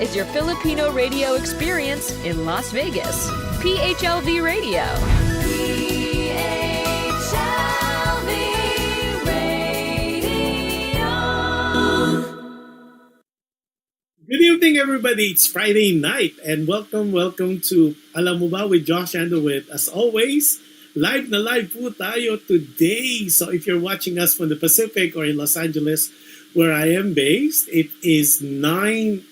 is your Filipino radio experience in Las Vegas. PHLV Radio. PHLV Radio. Good evening, everybody. It's Friday night, and welcome to Alam Mo Ba with Jush Andowitt. As always, live na live po tayo today. So if you're watching us from the Pacific or in Los Angeles, where I am based, it is 9:10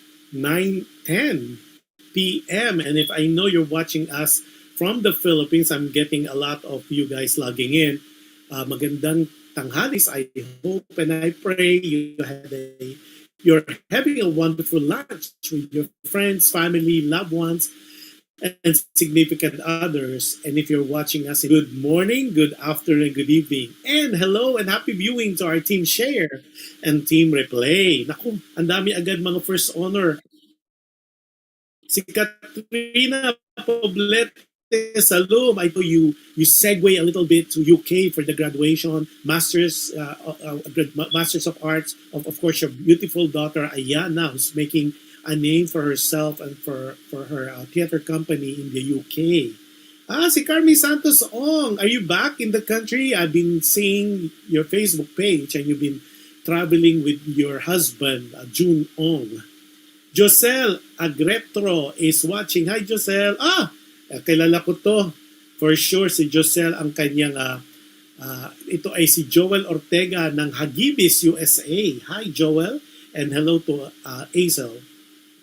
p.m. And if I know you're watching us from the Philippines, I'm getting a lot of you guys logging in. Magandang tanghalis. I hope and I pray you're having a wonderful lunch with your friends, family, loved ones, and significant others. And if you're watching us, good morning, good afternoon, good evening. And hello and happy viewing to our Team Share and Team Replay. Naku, ang dami agad mga first honor. Si Katrina Poblete Salum, I know you segue a little bit to UK for the graduation, Masters of Arts of course, your beautiful daughter Ayana, who's making a name for herself and for her theater company in the UK. Si Carmi Santos Ong, are you back in the country? I've been seeing your Facebook page and you've been traveling with your husband, June Ong. Josel Agretro is watching. Hi, Josel. Kilala ko to. For sure, si Josel ang kanyang, ito ay si Joel Ortega ng Hagibis, USA. Hi, Joel. And hello to Azel,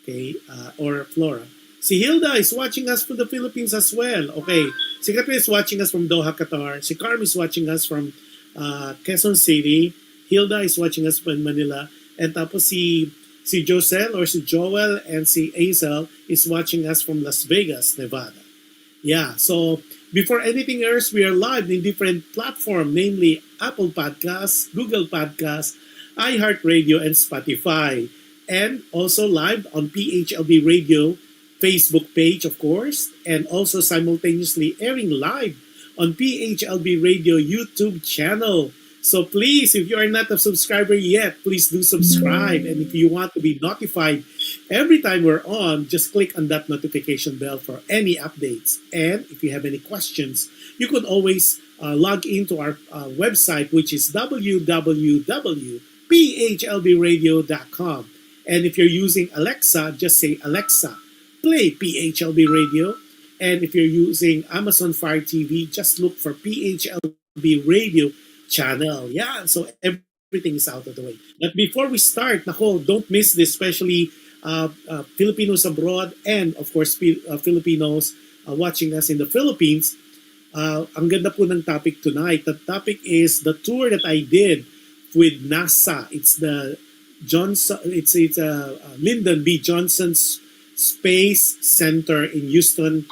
okay, or Flora. Si Hilda is watching us from the Philippines as well. Okay, si Catherine is watching us from Doha, Qatar. Si Carm is watching us from Quezon City. Hilda is watching us from Manila. And tapos si Josel or si Joel and si Azel is watching us from Las Vegas, Nevada. Yeah, so before anything else, we are live in different platforms, namely Apple Podcasts, Google Podcasts, iHeartRadio, and Spotify. And also live on PHLV Radio Facebook page, of course, and also simultaneously airing live on PHLV Radio YouTube channel. So please, if you are not a subscriber yet, please do subscribe. And if you want to be notified every time we're on, just click on that notification bell for any updates. And if you have any questions, you could always log into our website, which is www.phlbradio.com. And if you're using Alexa, just say, Alexa, play PHLB Radio. And if you're using Amazon Fire TV, just look for PHLB Radio channel. Yeah, so everything is out of the way. But before we start, don't miss this, especially Filipinos abroad and of course Filipinos watching us in the Philippines. Ang ganda po ng topic tonight. The topic is the tour that I did with NASA. It's the Lyndon B. Johnson's Space Center in Houston,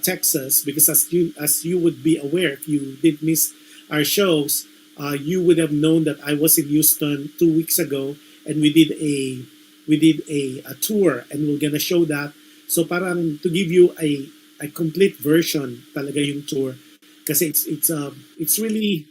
Texas. Because as you would be aware, if you did miss our shows, you would have known that I was in Houston 2 weeks ago, and we did a tour, and we're gonna show that. So parang to give you a complete version talaga yung tour, kasi it's really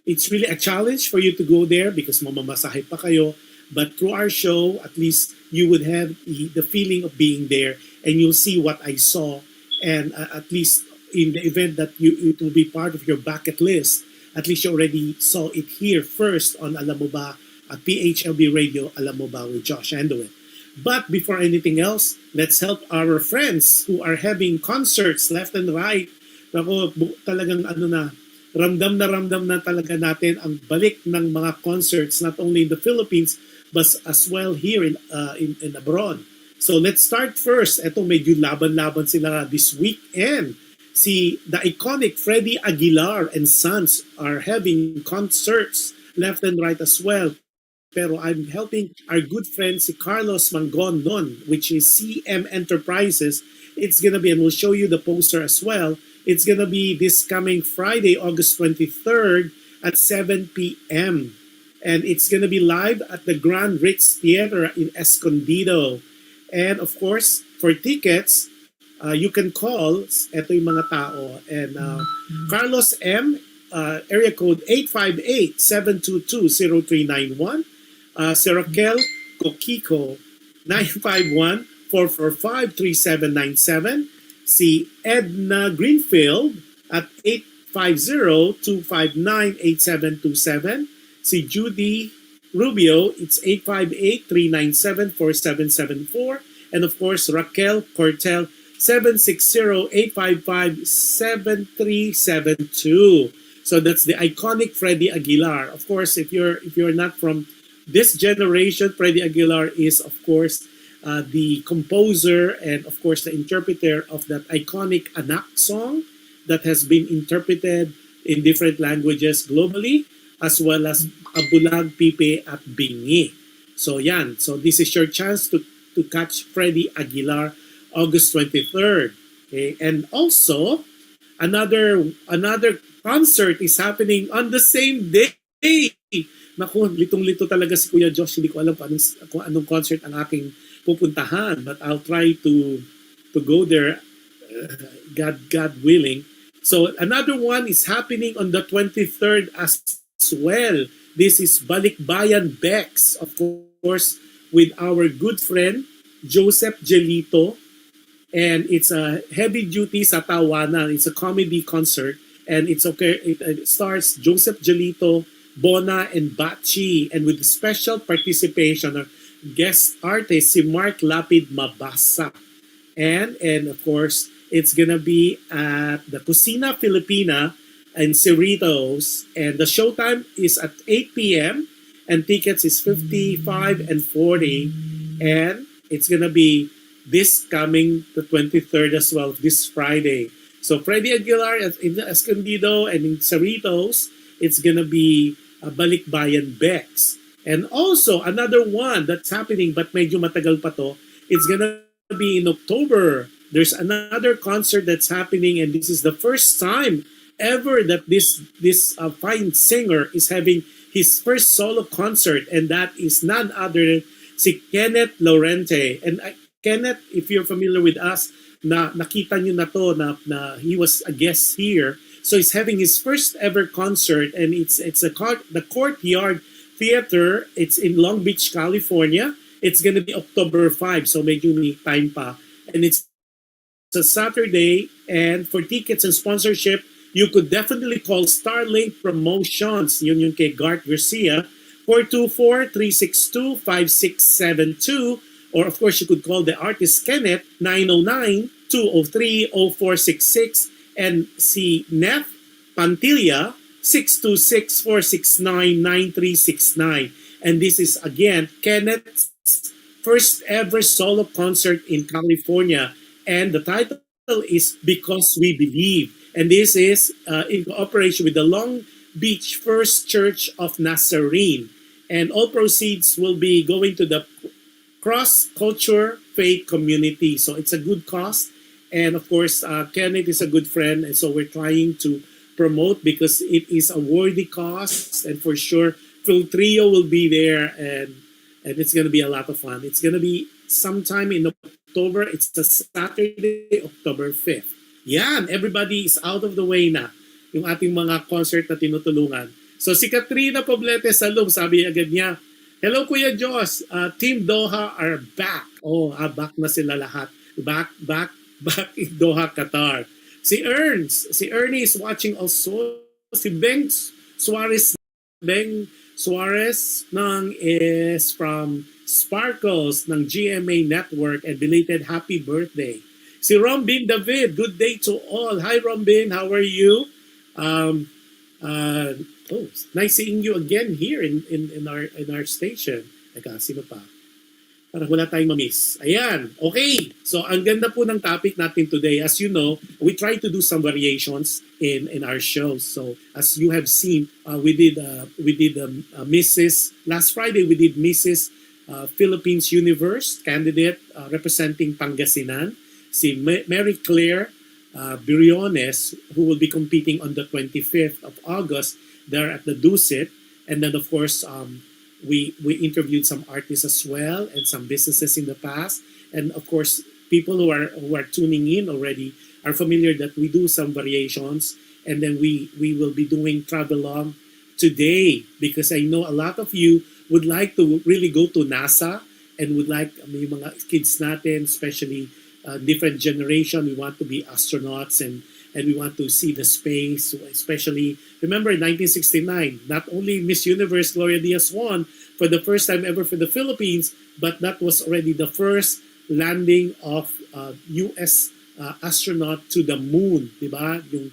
a challenge for you to go there because mamamasahe pa kayo. But through our show, at least you would have the feeling of being there, and you'll see what I saw, and at least in the event that it will be part of your bucket list. At least you already saw it here first on Alam Mo Ba at PHLB Radio, Alam Mo Ba with Jush Andowitt. But before anything else, let's help our friends who are having concerts left and right. Ako, talagang ramdam na talaga natin ang balik ng mga concerts, not only in the Philippines, but as well here in abroad. So let's start first. Ito, medyo laban-laban sila this weekend. The iconic Freddie Aguilar and Sons are having concerts left and right as well. Pero I'm helping our good friend si Carlos Mangonon, which is CM Enterprises. It's gonna be, and we'll show you the poster as well. It's gonna be this coming Friday, August 23rd at 7 p.m. And it's gonna be live at the Grand Ritz Theater in Escondido. And of course, for tickets, you can call, eto yung mga tao, and Carlos M, area code 858-722-0391, si Raquel Coquico 951-445-3797. Si Edna Greenfield at 850-259-8727. Si Judy Rubio, it's 858-397-4774. And of course, Raquel Cortel, 760-855-7372. So that's the iconic Freddie Aguilar. Of course, if you're not from this generation, Freddie Aguilar is, of course, the composer and, of course, the interpreter of that iconic Anak song that has been interpreted in different languages globally, as well as Abulag, Pipe, at Bingi. So yan. So this is your chance to catch Freddie Aguilar August 23rd. Okay? And also, another concert is happening on the same day. Naku, litong-lito talaga si Kuya Josh. Hindi ko alam kung anong concert ang aking pupuntahan. But I'll try to go there, God willing. So another one is happening on the 23rd as well. This is Balikbayan Bex, of course, with our good friend, Joseph Gelito. And it's a heavy-duty sa tawanan. It's a comedy concert. And it stars Joseph Gelito, Bona, and Bachi. And with special participation of guest artist, si Mark Lapid Mabasa. And of course, it's gonna be at the Cocina Filipina and Cerritos. And the showtime is at 8 p.m. And tickets is 55 and 40. And it's gonna be this coming the 23rd as well, this Friday. So Freddie Aguilar in Escondido and in Cerritos, it's gonna be Balikbayan Bex. And also another one that's happening but medyo matagal pa to, it's gonna be in October. There's another concert that's happening, and this is the first time ever that this fine singer is having his first solo concert, and that is none other than si Kenneth Lorente. And Kenneth, if you're familiar with us, nakita nyo na to na he was a guest here. So he's having his first ever concert, and it's the Courtyard Theater. It's in Long Beach, California. It's gonna be October 5, so medyo may time pa. And it's a Saturday, and for tickets and sponsorship, you could definitely call Starlink Promotions, yun kay Gart Garcia, 424-362-5672. Or of course, you could call the artist Kenneth, 909-203-0466, and si Neth Pantilla, 626-469-9369. And this is, again, Kenneth's first ever solo concert in California. And the title is Because We Believe. And this is in cooperation with the Long Beach First Church of Nazarene. And all proceeds will be going to the cross-culture faith community. So it's a good cause. And of course, Kenneth is a good friend. And so we're trying to promote because it is a worthy cause. And for sure, Phil Trio will be there. And it's going to be a lot of fun. It's going to be sometime in October. It's a Saturday, October 5th. Yan, everybody is out of the way na. Yung ating mga concert na tinutulungan. So si Katrina Poblete Salum, sabi agad niya, hello Kuya Josh, Team Doha are back. Oh, back na sila lahat. Back in Doha, Qatar. Si Ernie is watching also. Si Beng Suarez is from Sparkles ng GMA Network, and belated happy birthday. Si Rombin David, good day to all. Hi Rombin, how are you? Nice seeing you again here in our station. Teka, sino pa? Para wala tayong mamiss. Ayan, okay. So ang ganda po ng topic natin today. As you know, we try to do some variations in our shows. So as you have seen, we did Mrs. Last Friday we did Mrs. Philippines Universe candidate representing Pangasinan. Si Mary Claire Briones, who will be competing on the 25th of August there at the Dusit. And then, of course, we interviewed some artists as well and some businesses in the past. And, of course, people who are tuning in already are familiar that we do some variations. And then we will be doing travel-along today because I know a lot of you would like to really go to NASA and would like yung mga kids natin, especially different generation, we want to be astronauts and we want to see the space, especially, remember in 1969, not only Miss Universe Gloria Diaz won for the first time ever for the Philippines, but that was already the first landing of U.S. Astronaut to the moon, di ba? Yung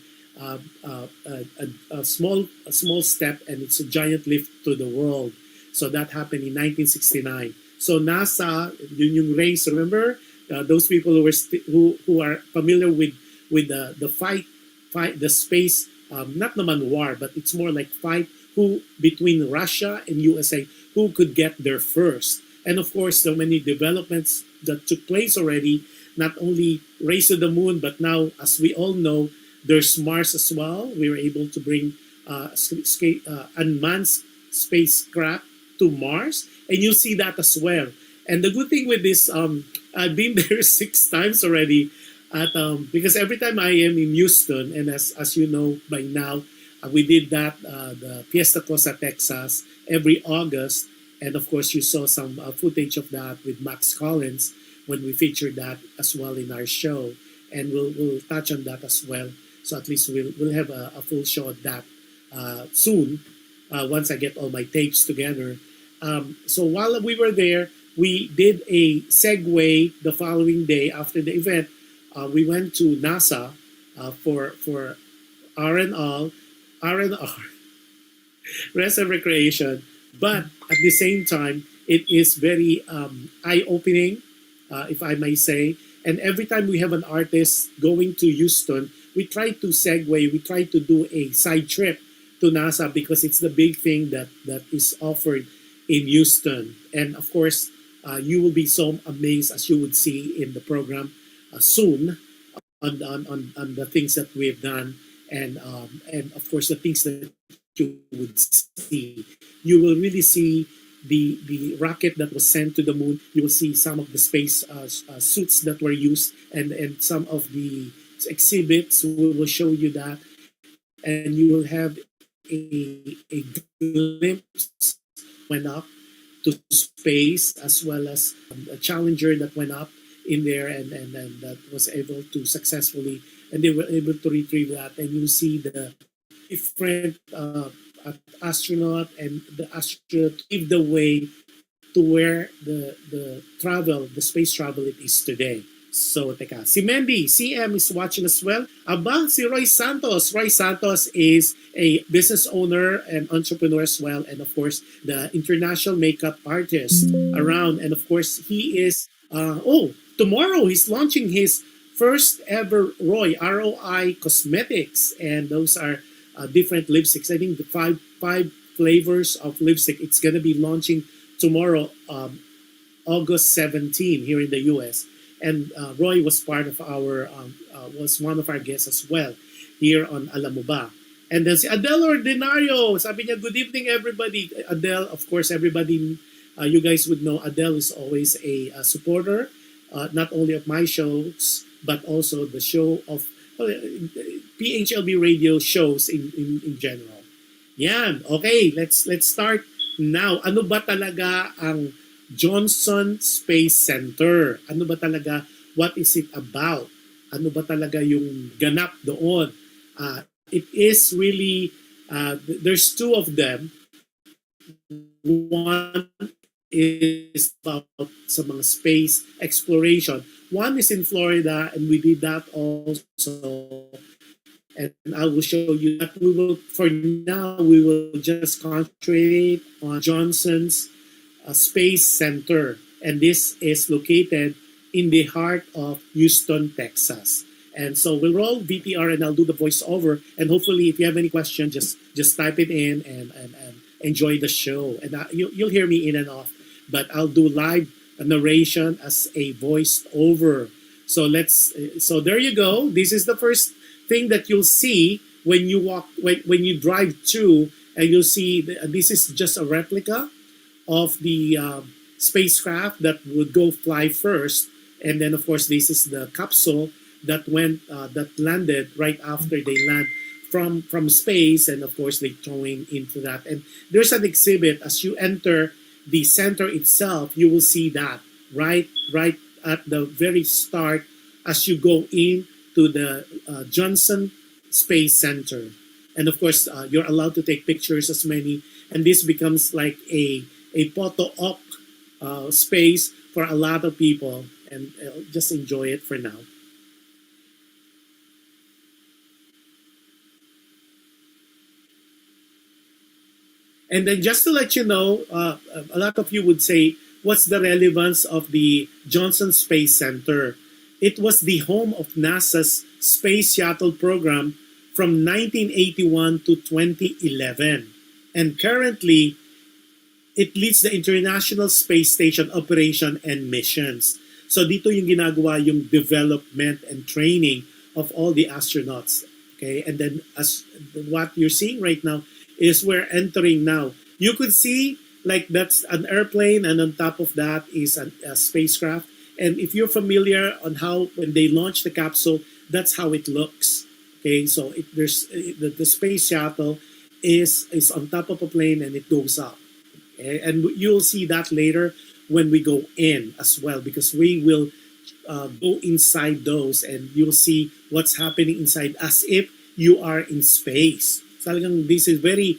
a small step and it's a giant lift to the world. So that happened in 1969. So NASA, yun yung race, remember? Those people who are familiar with the fight the space, not naman war, but it's more like fight who between Russia and USA, who could get there first. And of course, so many developments that took place already, not only race to the moon, but now, as we all know, there's Mars as well. We were able to bring unmanned spacecraft to Mars, and you'll see that as well. And the good thing with this, I've been there 6 times already, because every time I am in Houston, and as you know by now, we did that the Fiesta Cosa, Texas, every August, and of course you saw some footage of that with Max Collins when we featured that as well in our show, and we'll touch on that as well. So at least we'll have a full show of that soon, once I get all my tapes together. So while we were there, we did a segue the following day after the event. We went to NASA for R&R, rest and recreation. But at the same time, it is very eye-opening, if I may say. And every time we have an artist going to Houston, we try to segue, we try to do a side trip to NASA because it's the big thing that is offered in Houston. And of course, you will be so amazed as you would see in the program soon on the things that we have done, and of course the things that you would see. You will really see the rocket that was sent to the moon. You will see some of the space suits that were used, and some of the exhibits. We will show you that, and you will have a glimpse went up to space, as well as a Challenger that went up in there and that was able to successfully, and they were able to retrieve that, and you see the different astronaut, and the astronaut paved the way to where the space travel it is today. So, teka, si Mendy, CM is watching as well. Aba, si Roy Santos. Roy Santos is a business owner and entrepreneur as well, and of course, the international makeup artist around. And of course, he is, tomorrow he's launching his first ever ROI Cosmetics, and those are different lipsticks. I think the five flavors of lipstick. It's going to be launching tomorrow, August 17, here in the US. And Roy was part of our, was one of our guests as well here on Alam Mo Ba. And then si Adele Ordinario, sabi niya, good evening everybody. Adele, of course, everybody, you guys would know Adele is always a supporter, not only of my shows, but also the show of PHLV radio shows in general. Yan, okay, let's start now. Ano ba talaga ang Johnson Space Center? Ano ba talaga? What is it about? Ano ba talaga yung ganap doon? It is really, there's 2 of them. One is about sa mga space exploration. One is in Florida, and we did that also. And I will show you that. For now, we will just concentrate on Johnson's Space Center, and this is located in the heart of Houston, Texas. And so we'll roll VTR, and I'll do the voiceover, and hopefully if you have any question, just type it in and enjoy the show. And you'll hear me in and off, but I'll do live narration as a voiceover. So so there you go. This is the first thing that you'll see when you when you drive through, and you'll see this is just a replica of the spacecraft that would go fly first, and then of course this is the capsule that landed right after they land from space, and of course they throwing into that. And there's an exhibit as you enter the center itself, you will see that right at the very start as you go in to the Johnson Space Center. And of course, you're allowed to take pictures as many, and this becomes like a photo op space for a lot of people, and just enjoy it for now. And then just to let you know, a lot of you would say, what's the relevance of the Johnson Space Center? It was the home of NASA's Space Shuttle program from 1981 to 2011. And currently, it leads the International Space Station operation and missions. So dito yung ginagawa yung development and training of all the astronauts. Okay, and then as what you're seeing right now is we're entering now. You could see like that's an airplane, and on top of that is a spacecraft. And if you're familiar on how when they launch the capsule, that's how it looks. Okay, so the space shuttle is on top of a plane and it goes up. Okay? And you'll see that later when we go in as well, because we will go inside those and you'll see what's happening inside as if you are in space. Talagang this is very,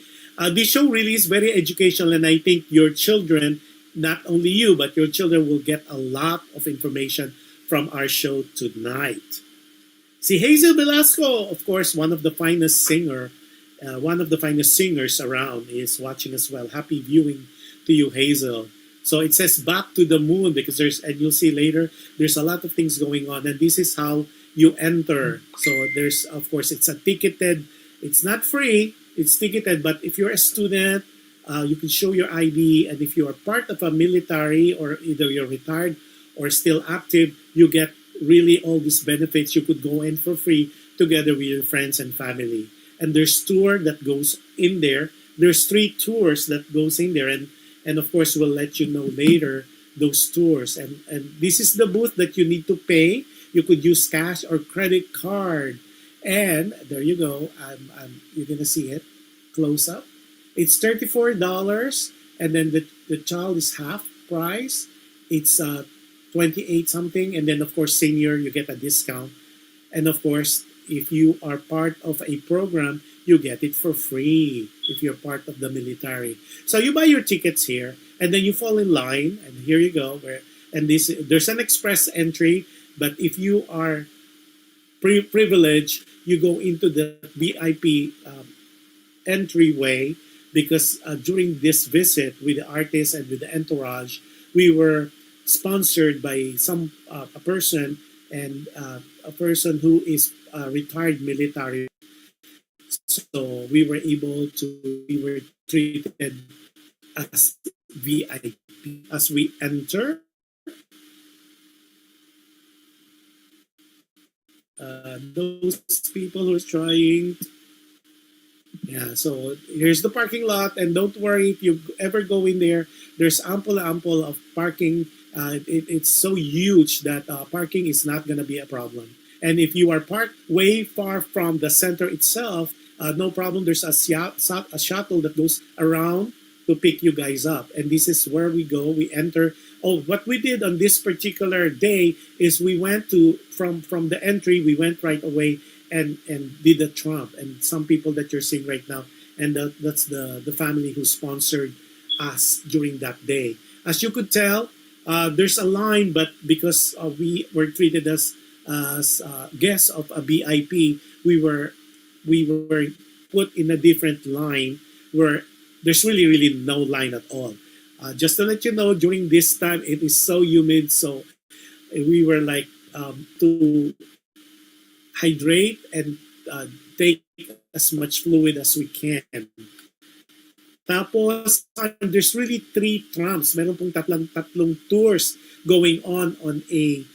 this show really is very educational, and I think your children, not only you, but your children will get a lot of information from our show tonight. Si Hazel Velasco, of course, one of the finest singers around, is watching as well. Happy viewing to you, Hazel. So it says back to the moon because and you'll see later, there's a lot of things going on, and this is how you enter. So there's, of course, it's a ticketed, it's not free, it's ticketed, but if you're a student, you can show your ID, and if you are part of a military or either you're retired or still active, you get really all these benefits. You could go in for free together with your friends and family. And there's tour that goes in there. There's 3 tours that goes in there, and of course we'll let you know later those tours. And this is the booth that you need to pay. You could use cash or credit card. And there you go. You're gonna see it close up. It's $34, and then the child is half price. It's 28 something, and then of course senior you get a discount. And of course, if you are part of a program, you get it for free if you're part of the military. So you buy your tickets here, and then you fall in line, and here you go. There's an express entry, but if you are privileged, you go into the VIP entryway, because during this visit with the artists and with the entourage, we were sponsored by a person, and a person who is retired military. So we were treated as VIP as we enter. Those people who are trying. Yeah, so here's the parking lot, and don't worry if you ever go in there. There's ample of parking. It's so huge that parking is not going to be a problem. And if you are parked way far from the center itself, no problem. There's a shuttle that goes around to pick you guys up. And this is where we go. We enter. Oh, what we did on this particular day is we went from the entry, we went right away and did a Trump. And some people that you're seeing right now, and that's the family who sponsored us during that day. As you could tell, there's a line, but because we were treated as guests of a BIP, we were put in a different line where there's really no line at all. Just to let you know, during this time, it is so humid, so we were like to hydrate and take as much fluid as we can. Tapos, there's really 3 trams. Meron pong tatlong tours going on a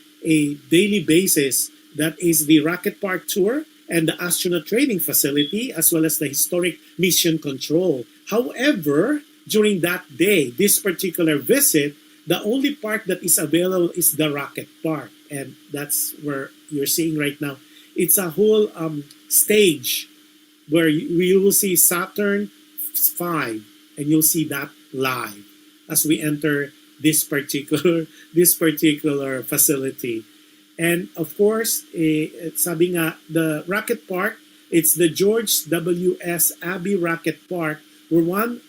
daily basis. That is the Rocket Park Tour and the Astronaut Training Facility, as well as the Historic Mission Control. However, during that day, this particular visit, the only park that is available is the Rocket Park. And that's where you're seeing right now. It's a whole stage where you will see Saturn 5, and you'll see that live. as we enter this particular facility. And of course, sabi nga, the rocket park, it's the George W.S. Abbey Rocket Park, where one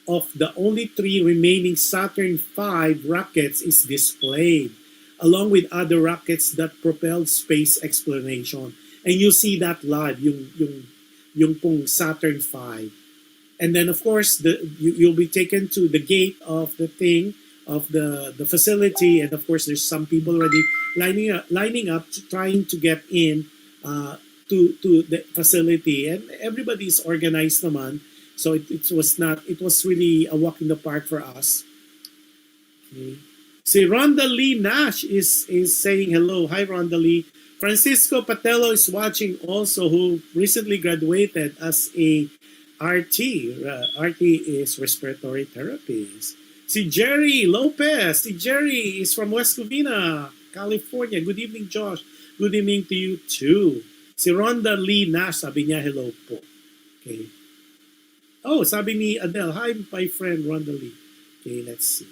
of the only three remaining Saturn V rockets is displayed, along with other rockets that propelled space exploration. And you see that live, yung pong Saturn V. And then of course, you'll be taken to the gate of the thing, of the facility, and of course there's some people already lining up trying to get in to the facility, and everybody's organized naman. So it was really a walk in the park for us. Okay. Si Rhonda Lee Nash is saying hello. Hi, Rhonda Lee. Francisco Patello is watching also, who recently graduated as a RT. RT is respiratory therapist. Si Jerry Lopez. Si Jerry is from West Covina, California. Good evening, Josh. Good evening to you too. Si Rhonda Lee Nash, sabi niya hello po. Okay. Oh, sabi ni Adele, hi my friend Rhonda Lee. Okay, let's see.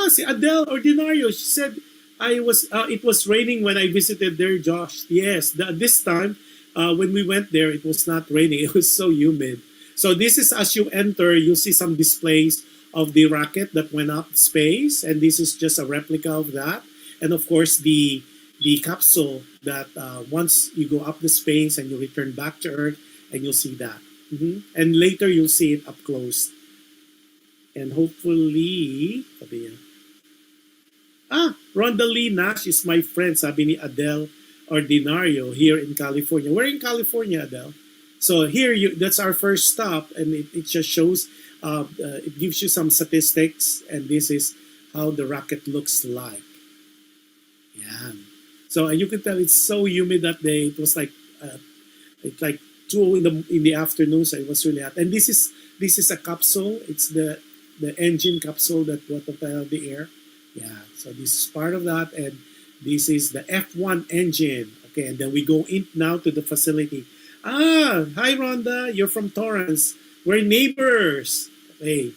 Si Adele Ordinario, she said, it was raining when I visited there, Josh. Yes, this time, when we went there, it was not raining. It was so humid. So this is, as you enter, you'll see some displays of the rocket that went up space, and this is just a replica of that. And of course, the capsule that once you go up the space and you return back to Earth, and you'll see that. And later, you'll see it up close. And hopefully, sabi niya, Rhonda Lee Nash is my friend, sabi ni Adele Ordinario here in California. We're in California, Adele. So here, that's our first stop, and it just shows, it gives you some statistics, and this is how the rocket looks like. Yeah. So you can tell it's so humid that day. It was like 2 in the afternoon, so it was really hot. And this is a capsule. It's the engine capsule that brought up the air. Yeah. So this is part of that, and this is the F1 engine. Okay, and then we go in now to the facility. Hi Rhonda, you're from Torrance. We're neighbors. Hey.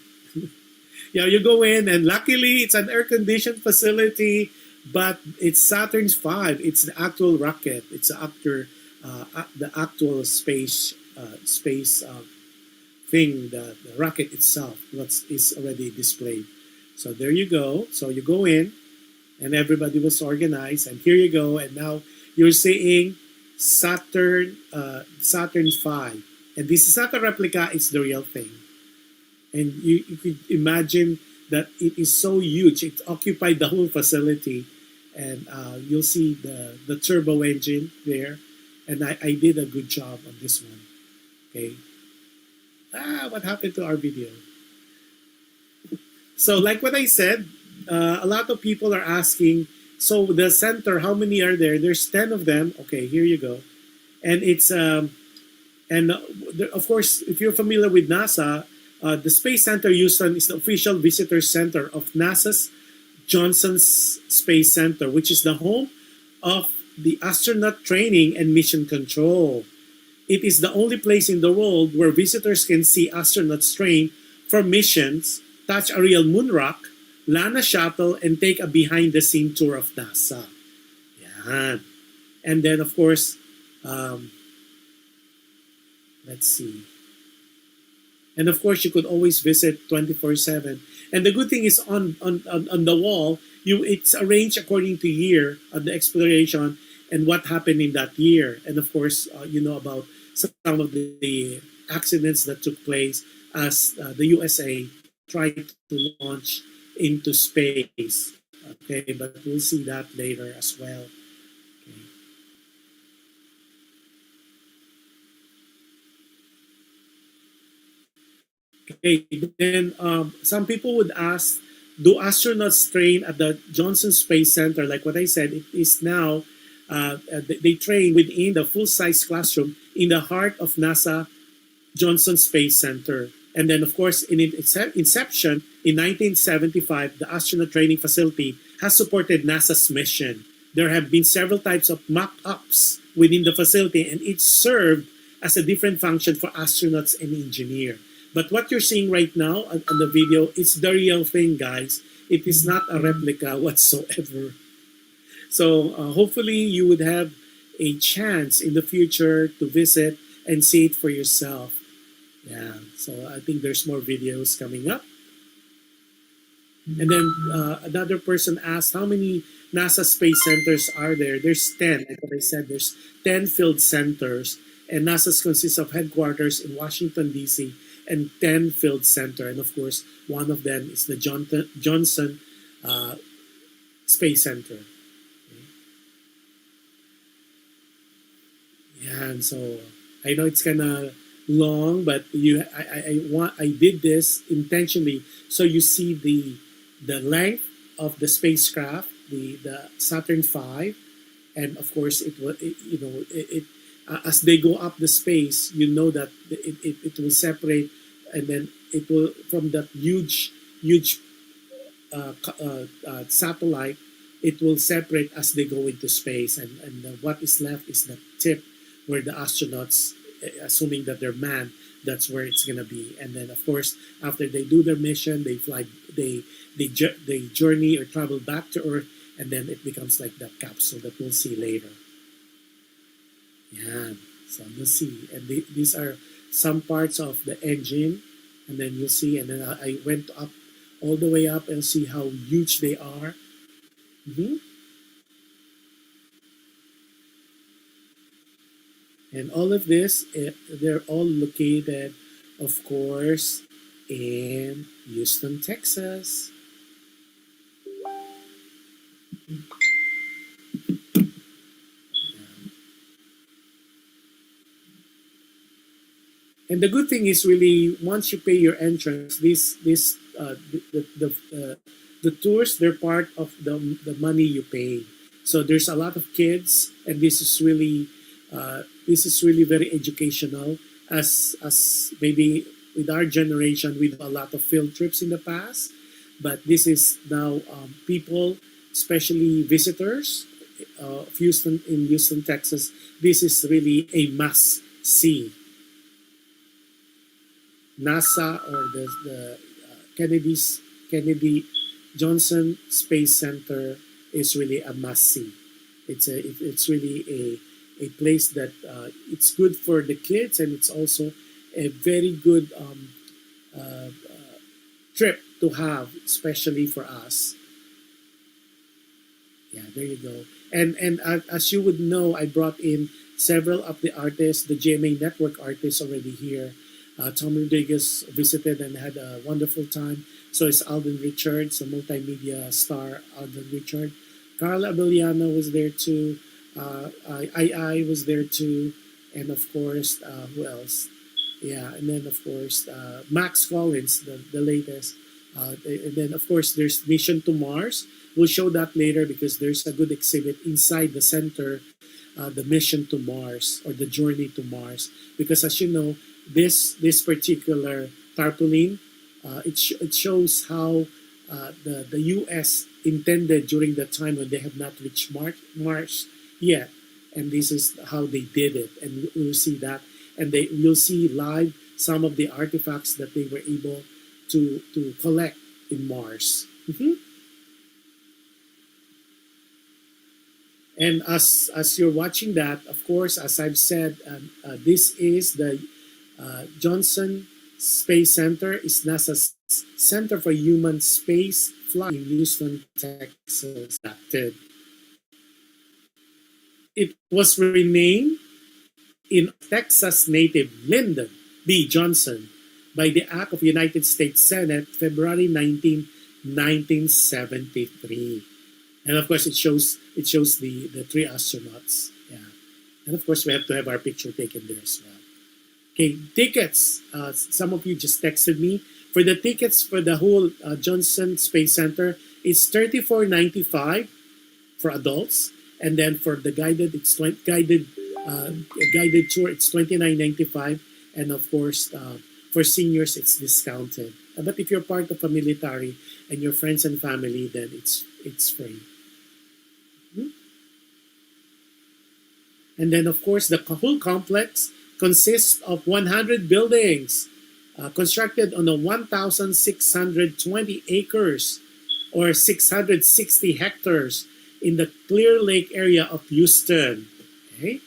Yeah, you go in, and luckily it's an air-conditioned facility, but it's Saturn V. It's the actual rocket. It's the actual space thing, the rocket itself, is already displayed. So there you go. So you go in, and everybody was organized, and here you go, and now you're seeing Saturn V, and this is not a replica; it's the real thing. And you could imagine that it is so huge; it occupied the whole facility, and you'll see the turbo engine there. And I did a good job on this one. Okay. What happened to our video? So like what I said, a lot of people are asking, so the center, how many are there? There's 10 of them. Okay, here you go. And it's, of course, if you're familiar with NASA, the Space Center Houston is the official visitor center of NASA's Johnson Space Center, which is the home of the astronaut training and mission control. It is the only place in the world where visitors can see astronauts train for missions, touch a real moon rock, land a shuttle, and take a behind-the-scene tour of NASA. Yan. And then, of course, let's see. And of course, you could always visit 24/7. And the good thing is on the wall, it's arranged according to year of the exploration and what happened in that year. And of course, you know about some of the accidents that took place as the USA tried to launch into space. Okay, but we'll see that later as well. Okay, then some people would ask, do astronauts train at the Johnson Space Center? Like what I said, it is now, they train within the full-size classroom in the heart of NASA Johnson Space Center. And then, of course, in its inception in 1975, the astronaut training facility has supported NASA's mission. There have been several types of mock-ups within the facility, and each served as a different function for astronauts and engineers. But what you're seeing right now on the video is the real thing, guys. It is not a replica whatsoever. So hopefully you would have a chance in the future to visit and see it for yourself. Yeah, so I think there's more videos coming up. And then another person asked, how many NASA space centers are there? There's 10. Like what I said, there's 10 field centers. And NASA's consists of headquarters in Washington, D.C. and 10 field center. And of course, one of them is the Johnson Space Center. Yeah, and so I know it's kind of long, but I did this intentionally so you see the length of the spacecraft, the Saturn V, and of course as they go up the space, you know that it will separate, and then it will from that huge satellite, it will separate as they go into space, and what is left is the tip where the astronauts, assuming that they're manned, that's where it's gonna be. And then of course after they do their mission, they fly, they journey or travel back to Earth, and then it becomes like that capsule that we'll see later. Yeah, so you'll see, and these are some parts of the engine, and then you'll see, and then I went up all the way up and see how huge they are. And all of this, they're all located, of course, in Houston, Texas. And the good thing is really once you pay your entrance, the tours, they're part of the money you pay. So there's a lot of kids, and this is really very educational. As maybe with our generation, we do a lot of field trips in the past, but this is now people, especially visitors of Houston, Texas. This is really a must see. NASA or the Kennedy Johnson Space Center is really a must see. It's really a place that it's good for the kids, and it's also a very good trip to have, especially for us. Yeah, there you go. And as you would know, I brought in several of the artists, the GMA Network artists already here. Tom Rodriguez visited and had a wonderful time. So is Alden Richards, a multimedia star, Alden Richard. Carl Abellano was there too. I was there too. And of course, who else? Yeah, and then of course, Max Collins, the latest. And then of course, there's Mission to Mars. We'll show that later because there's a good exhibit inside the center, the Mission to Mars or the Journey to Mars. Because as you know, this particular tarpaulin, it shows how the U.S. intended during the time when they have not reached Mars yet, and this is how they did it, and we'll see that, and you'll see live some of the artifacts that they were able to collect in Mars. And as you're watching that, of course, as I've said, this is the Johnson Space Center. Is NASA's Center for Human Space Flight in Houston, Texas. It was renamed in Texas native Lyndon B. Johnson by the Act of United States Senate, February 19, 1973. And of course, it shows the three astronauts. Yeah, and of course, we have to have our picture taken there as well. Okay, tickets. Some of you just texted me. For the tickets for the whole Johnson Space Center, it's $34.95 for adults, and then for the guided tour, it's $29.95, and of course, for seniors, it's discounted. But if you're part of a military and your friends and family, then it's free. And then, of course, the whole complex consists of 100 buildings. constructed on a 1,620 acres or 660 hectares in the Clear Lake area of Houston. Okay.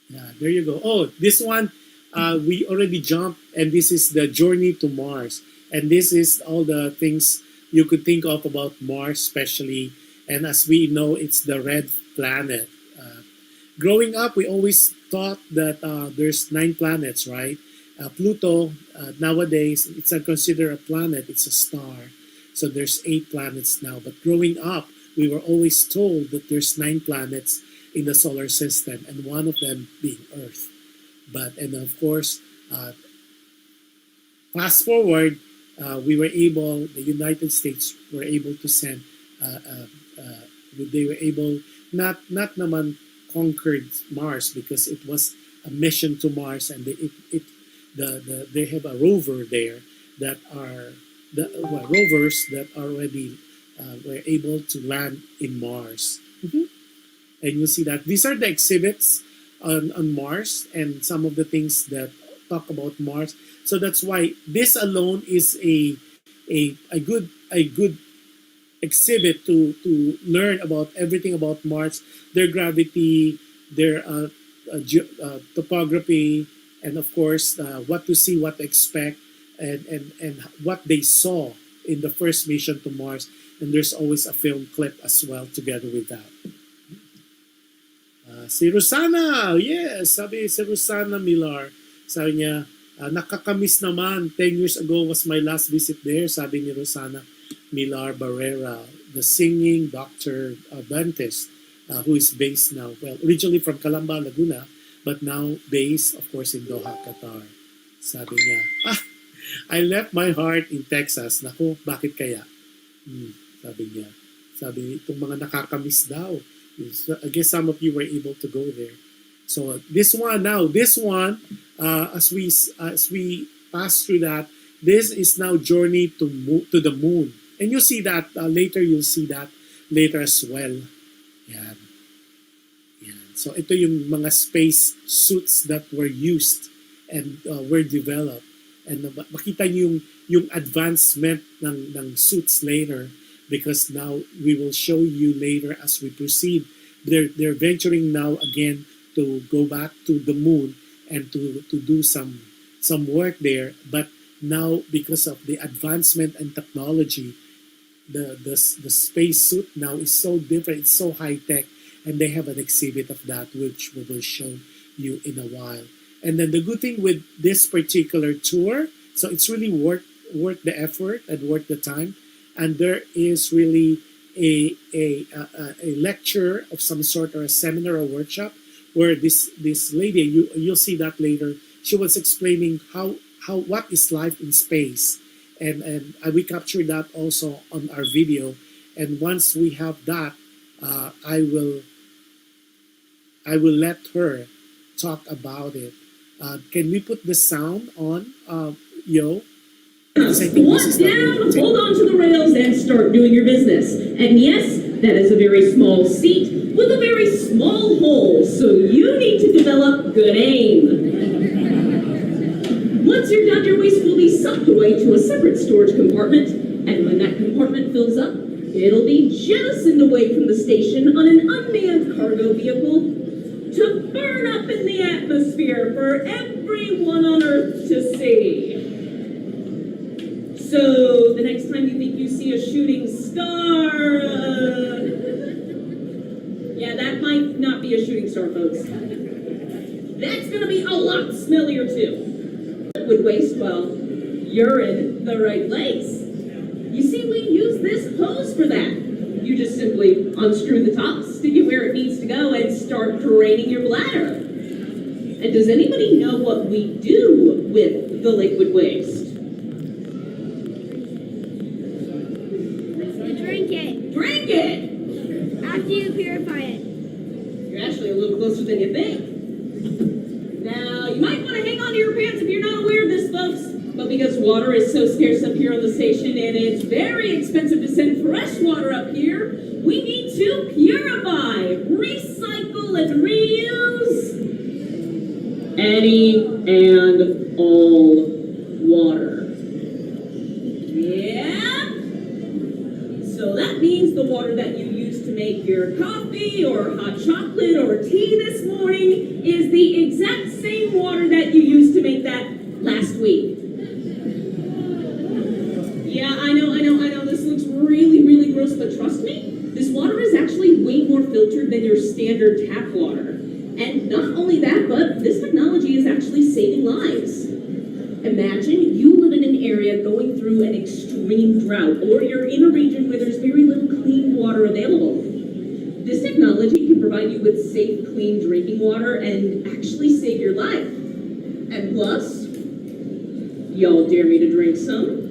Yeah, there you go. Oh, this one, we already jumped, and this is the journey to Mars. And this is all the things you could think of about Mars, especially. And as we know, it's the red planet. Growing up, we always thought that there's 9 planets, right? Pluto, nowadays, it's not considered a planet, it's a star. So there's 8 planets now. But growing up, we were always told that there's 9 planets in the solar system, and one of them being Earth. And of course, fast forward, the United States were able to send, they were able, not naman conquered Mars, because it was a mission to Mars, and they have a rover there that are rovers that already were able to land in Mars. And you see that these are the exhibits on Mars and some of the things that talk about Mars. So that's why this alone is a good exhibit to learn about everything about Mars, their gravity, their topography, and of course what to see, what to expect, and what they saw in the first mission to Mars. And there's always a film clip as well together with that. Si Rosana, yes, sabi si Rosana Millar, sabi niya, nakakamiss naman, 10 years ago was my last visit there, sabi ni Rosana Millar Barrera, the singing doctor dentist who is based now, well, originally from Calamba, Laguna, but now based, of course, in Doha, Qatar. Sabi niya, I left my heart in Texas. Naku, bakit kaya? Sabi niya. Sabi, itong mga nakakamiss daw. I guess some of you were able to go there. So this one, as we pass through that, this is now journey to the moon. And you see that later, you'll see that later as well. Yan. Yan. So ito yung mga space suits that were used and were developed. And makita niyo yung advancement ng suits later, because now we will show you later as we proceed. They're venturing now again to go back to the moon and to do some work there. But now, because of the advancement and technology, the space suit now is so different, it's so high tech, and they have an exhibit of that which we will show you in a while. And then the good thing with this particular tour, so it's really worth the effort and worth the time. And there is really a lecture of some sort, or a seminar or workshop, where this lady, you'll see that later, she was explaining what is life in space, and we captured that also on our video. And once we have that, I will let her talk about it. Can we put the sound on, Yo? Walk down, hold on to the rails, and start doing your business. And yes, that is a very small seat with a very small hole, so you need to develop good aim. Once you're done, your waste will be sucked away to a separate storage compartment, and when that compartment fills up, it'll be jettisoned away from the station on an unmanned cargo vehicle to burn up in the atmosphere for everyone on Earth to see. So, the next time you think you see a shooting star, yeah, that might not be a shooting star, folks. That's going to be a lot smellier, too. Liquid waste, well, you're in the right place. You see, we use this hose for that. You just simply unscrew the top, stick it where it needs to go, and start draining your bladder. And does anybody know what we do with the liquid waste? Drink it! After you purify it. You're actually a little closer than you think. Now, you might want to hang on to your pants if you're not aware of this, folks. But because water is so scarce up here on the station, and it's very expensive to send fresh water up here, we need to purify, recycle, and reuse. any and all water. Yeah? So that means the water that you used to make your coffee or hot chocolate or tea this morning is the exact same water that you used to make that last week. Yeah, I know, this looks really, really gross, but trust me, this water is actually way more filtered than your standard tap water. And not only that, but this technology is actually saving lives. Imagine you live in an area going through an extreme drought, or you're in a region where there's very little clean water available. This technology can provide you with safe, clean drinking water and actually save your life. And plus, y'all dare me to drink some?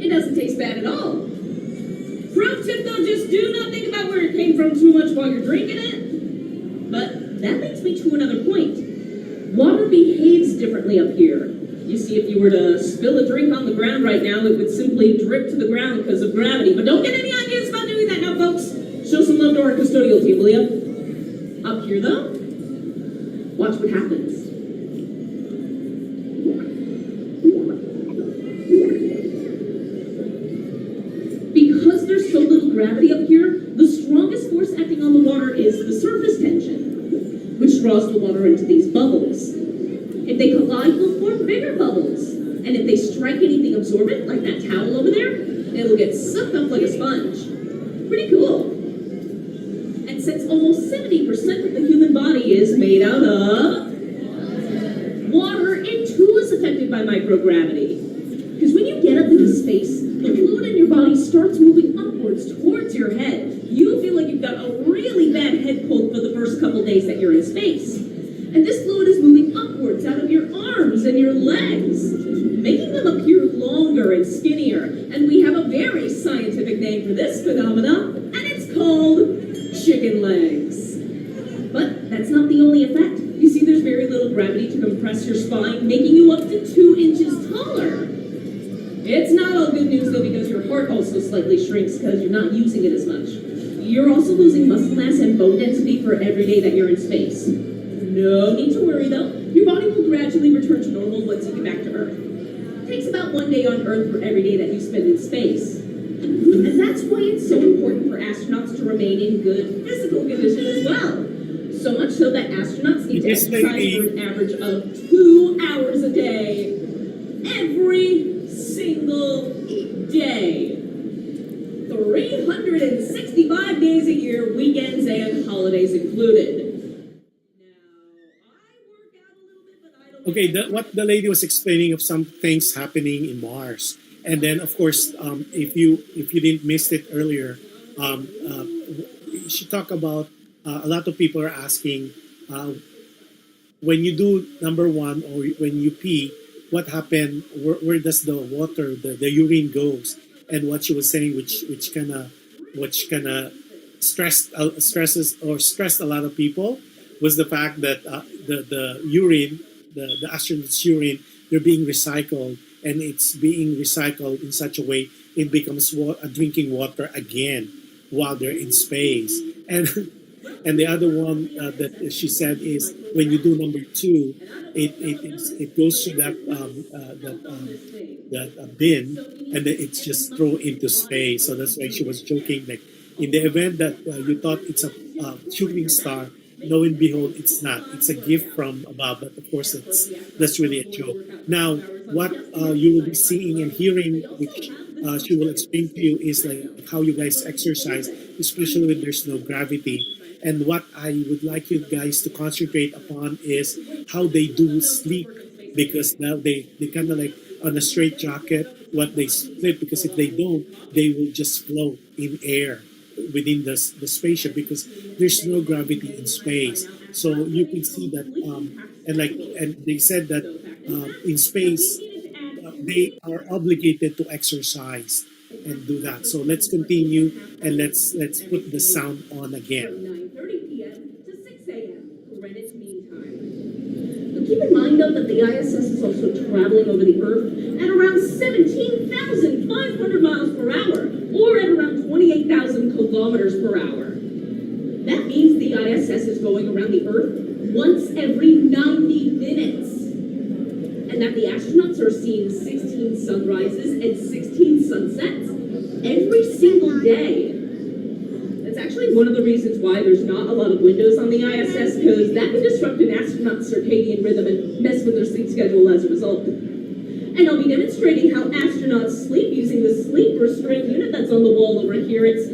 It doesn't taste bad at all. Pro tip though, just do not think about where it came from too much while you're drinking it. But that leads me to another point. Water behaves differently up here. You see, if you were to spill a drink on the ground right now, it would simply drip to the ground because of gravity. But don't get any ideas about doing that now, folks. Show some love to our custodial team, will you? Up here though, watch what happens. Because there's so little gravity up here, the strongest force acting on the water is the surface tension, which draws the water into these bubbles. If they collide, they'll form bigger bubbles. And if they strike anything absorbent, like that towel over there, it'll get sucked up like a sponge. Pretty cool. And since almost 70% of the human body is made out of water, it too is affected by microgravity. Because when you get up into space, the fluid in your body starts moving upwards towards your head. You feel like you've got a really bad head cold for the first couple days that you're in space. And this fluid is moving upwards out of your arms and your legs, making them appear longer and skinnier. And we have a very scientific name for this phenomena, and it's called chicken legs. But that's not the only effect. You see, there's very little gravity to compress your spine, making you up to 2 inches taller. It's not all good news though, because your heart also slightly shrinks because you're not using it as much. You're also losing muscle mass and bone density for every day that you're in space. No need to worry though, your body will gradually return to normal once you get back to Earth. It takes about 1 day on Earth for every day that you spend in space. And that's why it's so important for astronauts to remain in good physical condition as well. So much so that astronauts need to exercise for an average of 2 hours a day. Every single day. 365 days a year, weekends and holidays included. Okay, what the lady was explaining of some things happening in Mars, and then of course, if you didn't miss it earlier, she talked about a lot of people are asking when you do number one or when you pee, what happened? Where does the water, the urine goes? And what she was saying, which kind of stressed a lot of people, was the fact that the urine. The astronauts' urine, they're being recycled, and it's being recycled in such a way it becomes drinking water again while they're in space. And the other one that she said is when you do number two, it goes to that bin, and then it's just thrown into space. So that's why she was joking, like in the event that you thought it's a shooting star. Lo and behold, it's not. It's a gift from above, but of course, that's really a joke. Now, what you will be seeing and hearing, which she will explain to you, is like how you guys exercise, especially when there's no gravity. And what I would like you guys to concentrate upon is how they do sleep, because now they kind of like on a straight jacket, what they split, because if they don't, they will just float in air within the spaceship because there's no gravity in space. So you can see that, and they said that in space they are obligated to exercise and do that. So let's continue and let's put the sound on again. 9:30 p.m. to 6 a.m. Greenwich Mean Time. But keep in mind though out that the ISS is also traveling over the Earth at around 17,500 miles per hour, or at around 28,000 kilometers per hour. That means the ISS is going around the Earth once every 90 minutes. And that the astronauts are seeing 16 sunrises and 16 sunsets every single day. That's actually one of the reasons why there's not a lot of windows on the ISS, because that can disrupt an astronaut's circadian rhythm and mess with their sleep schedule as a result. And I'll be demonstrating how astronauts sleep using the sleep restraint unit that's on the wall over here. It's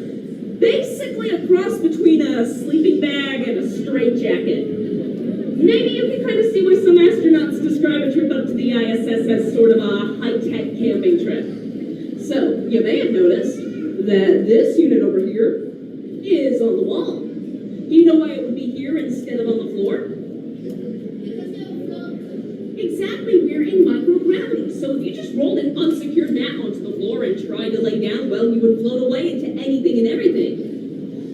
basically a cross between a sleeping bag and a straitjacket. Maybe you can kind of see why some astronauts describe a trip up to the ISS as sort of a high-tech camping trip. So, you may have noticed that this unit over here is on the wall. Do you know why it would be here instead of on the floor? Exactly, we're in microgravity. So if you just rolled an unsecured mat onto the floor and tried to lay down, well, you would float away into anything and everything.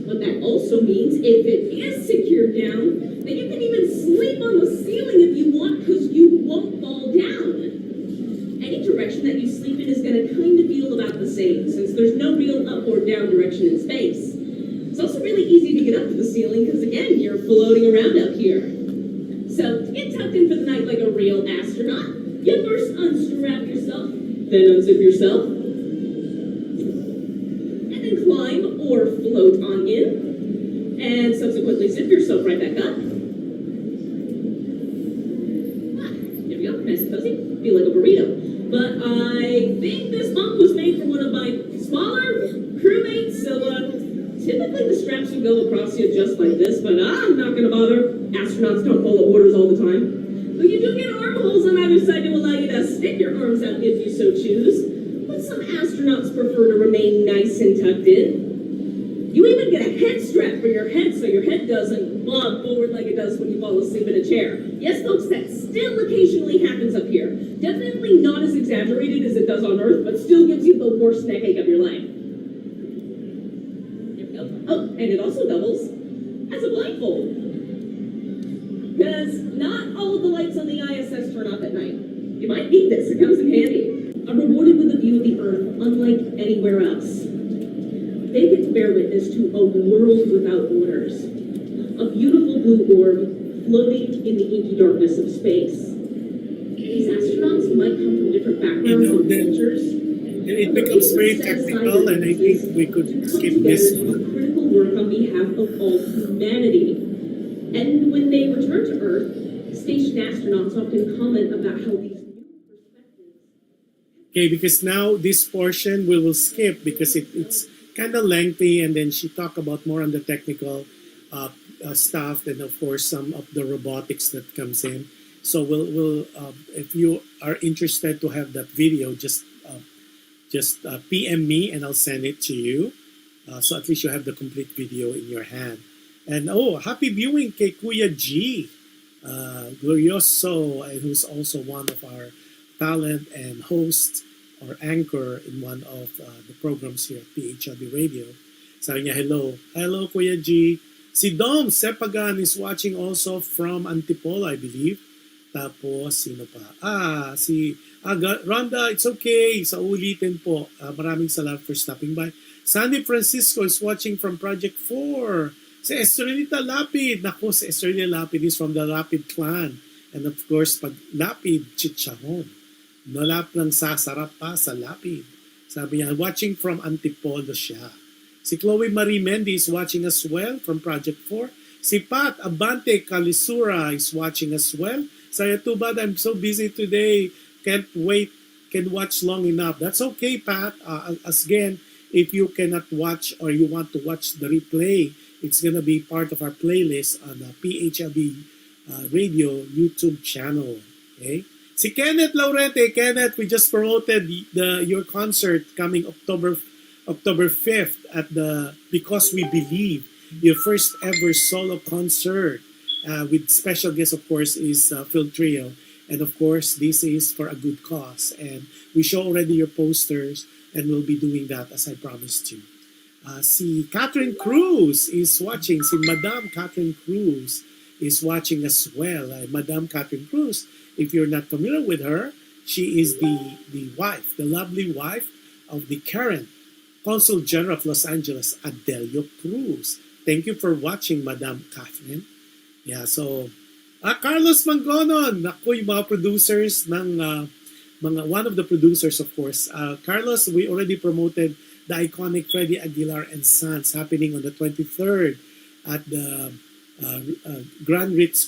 But that also means if it is secured down, then you can even sleep on the ceiling if you want, because you won't fall down. Any direction that you sleep in is going to kind of feel about the same, since there's no real up or down direction in space. It's also really easy to get up to the ceiling, because again, you're floating around up here. So, to get tucked in for the night like a real astronaut, you first unstrap yourself, then unzip yourself, and then climb or float on in, and subsequently zip yourself right back up. There we go, nice and cozy, feel like a burrito. But I think this bunk was made for one of my smaller crewmates, so typically the straps would go across you just like this, but I'm not going to bother. Astronauts don't follow orders all the time. But you do get armholes on either side to allow you to stick your arms out if you so choose. But some astronauts prefer to remain nice and tucked in. You even get a head strap for your head so your head doesn't bob forward like it does when you fall asleep in a chair. Yes, folks, that still occasionally happens up here. Definitely not as exaggerated as it does on Earth, but still gives you the worst neck ache of your life. Oh, and it also doubles as a blindfold. Because not all of the lights on the ISS turn off at night. You might need this, it comes in handy. I'm rewarded with a view of the Earth unlike anywhere else. They get to bear witness to a world without borders. A beautiful blue orb floating in the inky darkness of space. These astronauts might come from different backgrounds and cultures. And it becomes very technical, and I think we could skip this one. Critical work on behalf of all humanity. And when they return to Earth, station astronauts often comment about how these new perspectives... Okay, because now this portion we will skip because it's kind of lengthy, and then she talked about more on the technical stuff, and of course some of the robotics that comes in. So we'll if you are interested to have that video, just PM me and I'll send it to you. So at least you have the complete video in your hand. And happy viewing kay Kuya G, Glorioso, who's also one of our talent and host or anchor in one of the programs here at PHLV Radio. Sabi niya, hello. Hello, Kuya G. Si Dom Sepagan is watching also from Antipolo, I believe. Tapos, sino pa? Rhonda, it's okay. Sa ulitin po. Maraming salamat for stopping by. Sandy Francisco is watching from Project 4. Si Estrelita Lapid. Naku, si Estrelita Lapid is from the Lapid clan. And of course, pag Lapid, chicharon. Nalap ng sasarap pa sa Lapid. Sabi niya, watching from Antipolo siya. Si Chloe Marie Mendy is watching as well from Project 4. Si Pat Abante Calisura is watching as well. Saya too bad I'm so busy today. Can't wait. Can watch long enough. That's okay, Pat. Again, if you cannot watch or you want to watch the replay, it's gonna be part of our playlist on the PHLV Radio YouTube channel. Okay. Si Kenneth Laurente. Kenneth, we just promoted your concert coming October 5th at the Because We Believe, your first ever solo concert. With special guest, of course, is Phil Trio. And of course, this is for a good cause. And we show already your posters, and we'll be doing that as I promised you. Si Catherine Cruz is watching. Si Madame Catherine Cruz is watching as well. Madame Catherine Cruz, if you're not familiar with her, she is the wife, the lovely wife of the current Consul General of Los Angeles, Adelio Cruz. Thank you for watching, Madame Catherine. Yeah, so, Carlos Mangonon, ako yung mga producers ng, one of the producers, of course. Carlos, we already promoted the iconic Freddie Aguilar and Sons happening on the 23rd at the Grand Ritz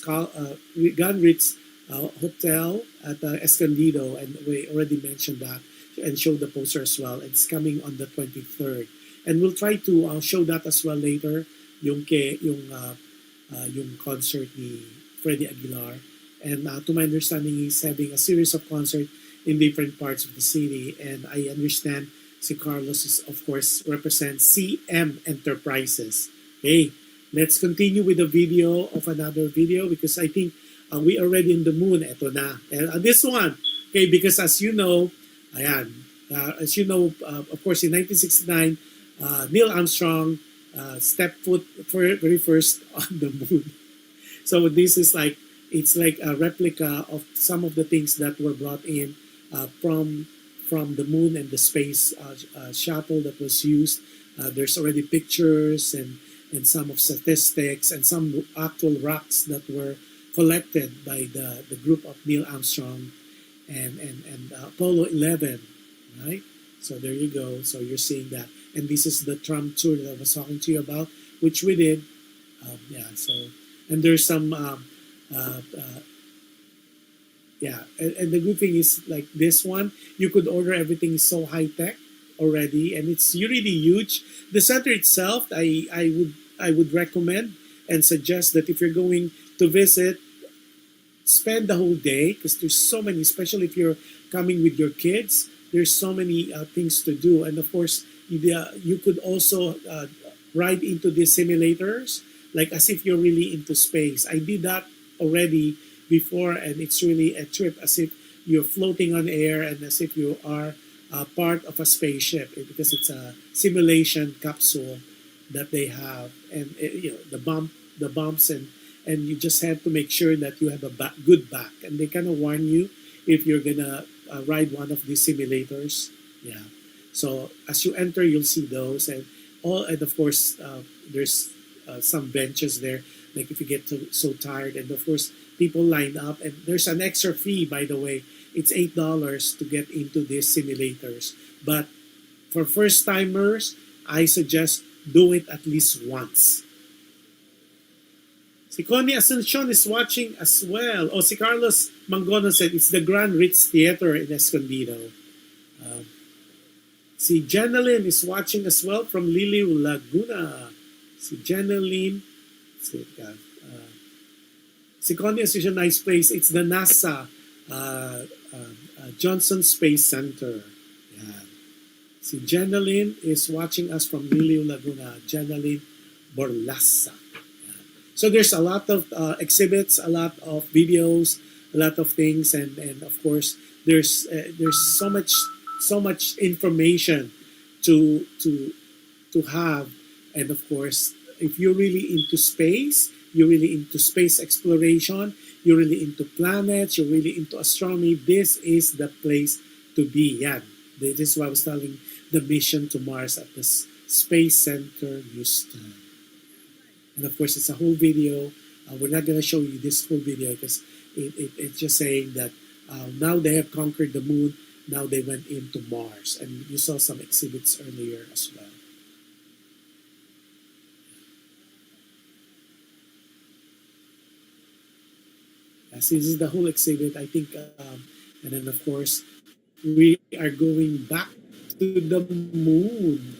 Hotel at Escondido, and we already mentioned that and showed the poster as well. It's coming on the 23rd, and we'll try to show that as well later. Yung concert ni Freddie Aguilar, and to my understanding, he's having a series of concerts in different parts of the city. And I understand si Carlos is, of course, represents CM Enterprises. Okay, let's continue with the video of another video, because I think we are already in the moon. Eto na. And this one, okay, because as you know, of course, in 1969, Neil Armstrong stepped foot very first on the moon. So this is like, it's like a replica of some of the things that were brought in from the moon and the space shuttle that was used. There's already pictures and some of statistics and some actual rocks that were collected by the group of Neil Armstrong and Apollo 11, right? So there you go. So you're seeing that. And this is the tram tour that I was talking to you about, which we did. So, and there's some, and the good thing is, like this one, you could order everything is so high-tech already, and it's really huge. The center itself, I would recommend and suggest that if you're going to visit, spend the whole day, because there's so many, especially if you're coming with your kids, there's so many things to do. And of course, you could also ride into the simulators, like as if you're really into space. I did that already before, and it's really a trip, as if you're floating on air and as if you are part of a spaceship, because it's a simulation capsule that they have, and the bumps, and you just have to make sure that you have a good back, and they kind of warn you if you're gonna ride one of these simulators. Yeah. So as you enter, you'll see those, and of course there's some benches there, like if you get so tired, and of course people line up, and there's an extra fee, by the way. It's $8 to get into these simulators, but for first timers, I suggest do it at least once. Si Connie Asuncion is watching as well. Si Carlos Mangono said it's the Grand Ritz Theater in Escondido. Si Jeneline is watching as well from Liliw, Laguna. Si Jeneline. Si Connie Asuncion, nice place. It's the NASA Johnson Space Center. Yeah. Si Jeneline is watching us from Liliw, Laguna. Jeneline Borlasa. So there's a lot of exhibits, a lot of videos, a lot of things, and of course there's so much information to have. And of course, if you're really into space, you're really into space exploration, you're really into planets, you're really into astronomy, this is the place to be. Yeah, this is what I was telling, the mission to Mars at the Space Center, Houston. And of course, it's a whole video. We're not going to show you this whole video because it's just saying that now they have conquered the moon. Now they went into Mars. And you saw some exhibits earlier as well. Yes, this is the whole exhibit, I think. And then, of course, we are going back to the moon,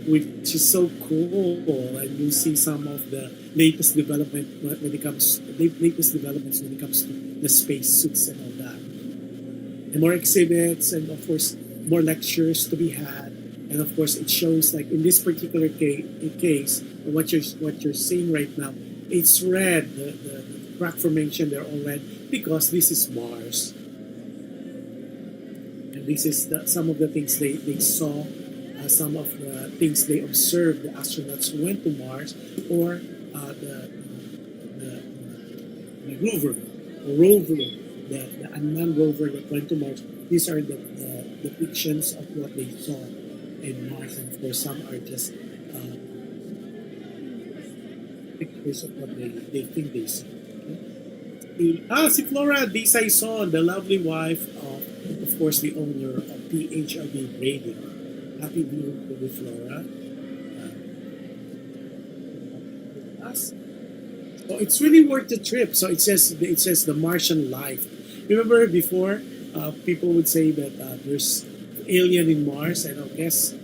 which is so cool, and you see some of the latest developments when it comes to the space suits and all that, and more exhibits, and of course more lectures to be had, and of course it shows, like in this particular case, what you're seeing right now, it's red, the crack formation, they're all red because this is Mars, and this is some of the things they saw. Some of the things they observed, the astronauts who went to Mars, or rover, the unmanned rover that went to Mars. These are the depictions of what they saw in Mars, and of course, some are just pictures of what they think they saw. Si Flora, this I saw, the lovely wife of course, the owner of PHLV Radio. Happy viewing to you, Flora. Us. So it's really worth the trip. So it says the Martian life. Remember before, people would say that there's alien in Mars, and I guess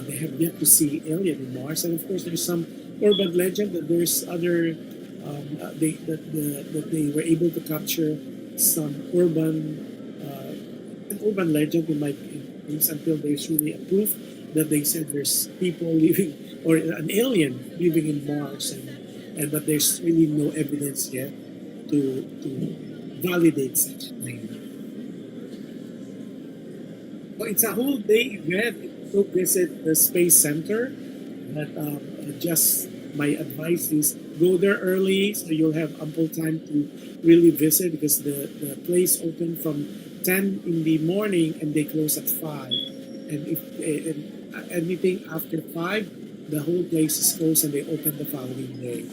they have yet to see alien in Mars. And of course, there's some urban legend that there's other that they were able to capture some an urban legend in my case, until there's really a proof that they said there's people living or an alien living in Mars, and but there's really no evidence yet to validate such a claim. So it's a whole day event to visit the Space Center. But just my advice is go there early so you'll have ample time to really visit, because the place open from 10 in the morning and they close at 5. And if anything after 5, the whole place is closed and they open the following day.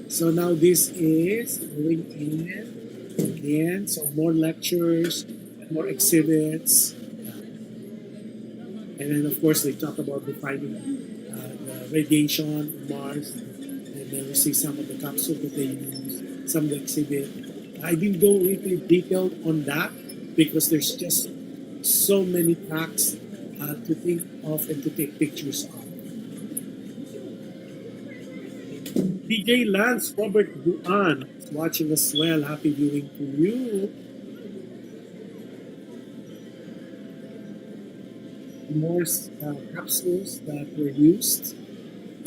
So now this is going in again. So more lectures, more exhibits. And then of course they talk about defining the radiation on Mars. And then we see some of the capsules that they use, some of the exhibit. I didn't go really detailed on that because there's just so many facts to think of and to take pictures of. DJ Lance Robert Duan is watching as well. Happy viewing to you. More capsules that were used,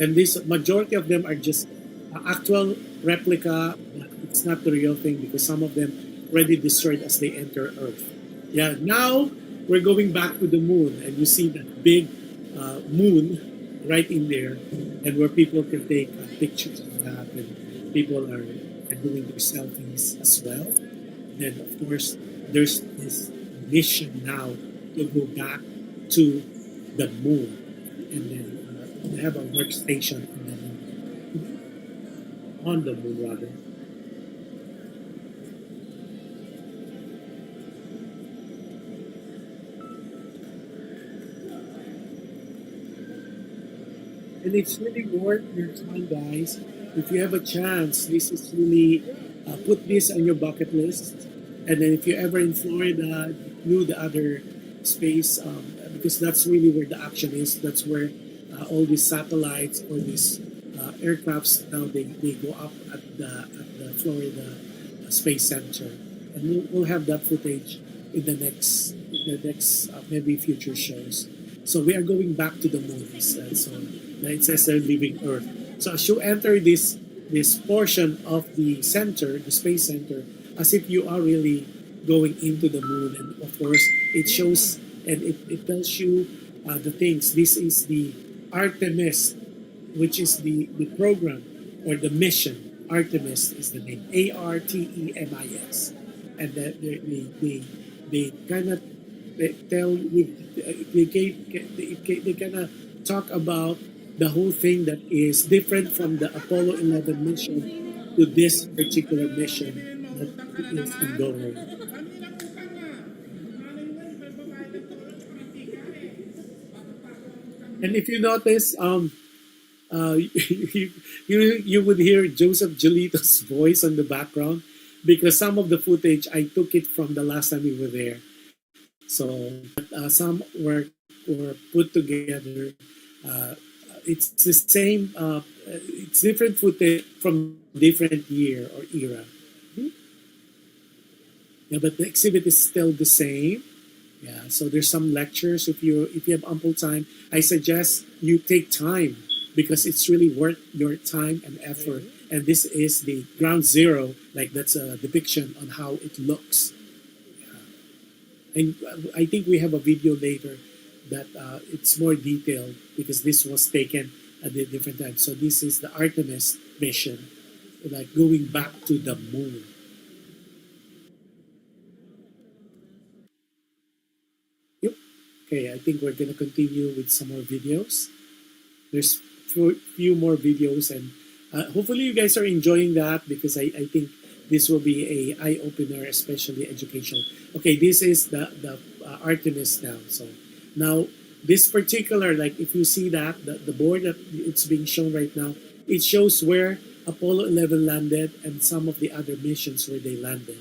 and this majority of them are just actual replica. It's not the real thing because some of them already destroyed as they enter Earth. Yeah, now we're going back to the moon, and you see that big moon right in there, and where people can take pictures of that, and people are doing their selfies as well. Then of course there's this mission now to go back to the moon, and then they have a workstation on the moon rather. And it's really worth your time, guys. If you have a chance, this is really put this on your bucket list. And then if you're ever in Florida, do the other space, because that's really where the action is. That's where all these satellites or these aircrafts now they go up at the Florida Space Center, and we'll have that footage in the next maybe future shows. So we are going back to the moon. So it says they're leaving Earth. So as you enter this portion of the center, the Space Center, as if you are really going into the moon, and of course it shows and it tells you the things. This is the Artemis, which is the program or the mission. Artemis is the name, Artemis, and that they kind of tell you, they kind of talk about the whole thing that is different from the Apollo 11 mission to this particular mission that is ongoing. And if you notice, you would hear Joseph Giolito's voice on the background, because some of the footage I took it from the last time we were there. So some were put together. It's the same. It's different footage from different year or era. Yeah, but the exhibit is still the same. Yeah, so there's some lectures. If you have ample time, I suggest you take time, because it's really worth your time and effort. And this is the ground zero, like that's a depiction on how it looks. Yeah. And I think we have a video later that it's more detailed, because this was taken at a different time. So this is the Artemis mission. like going back to the moon. Yep. Okay, I think we're gonna continue with some more videos. There's few more videos, and hopefully you guys are enjoying that, because I think this will be a eye opener, especially educational. Okay, this is the Artemis now. So now this particular, like if you see that the board that it's being shown right now, it shows where Apollo 11 landed and some of the other missions where they landed.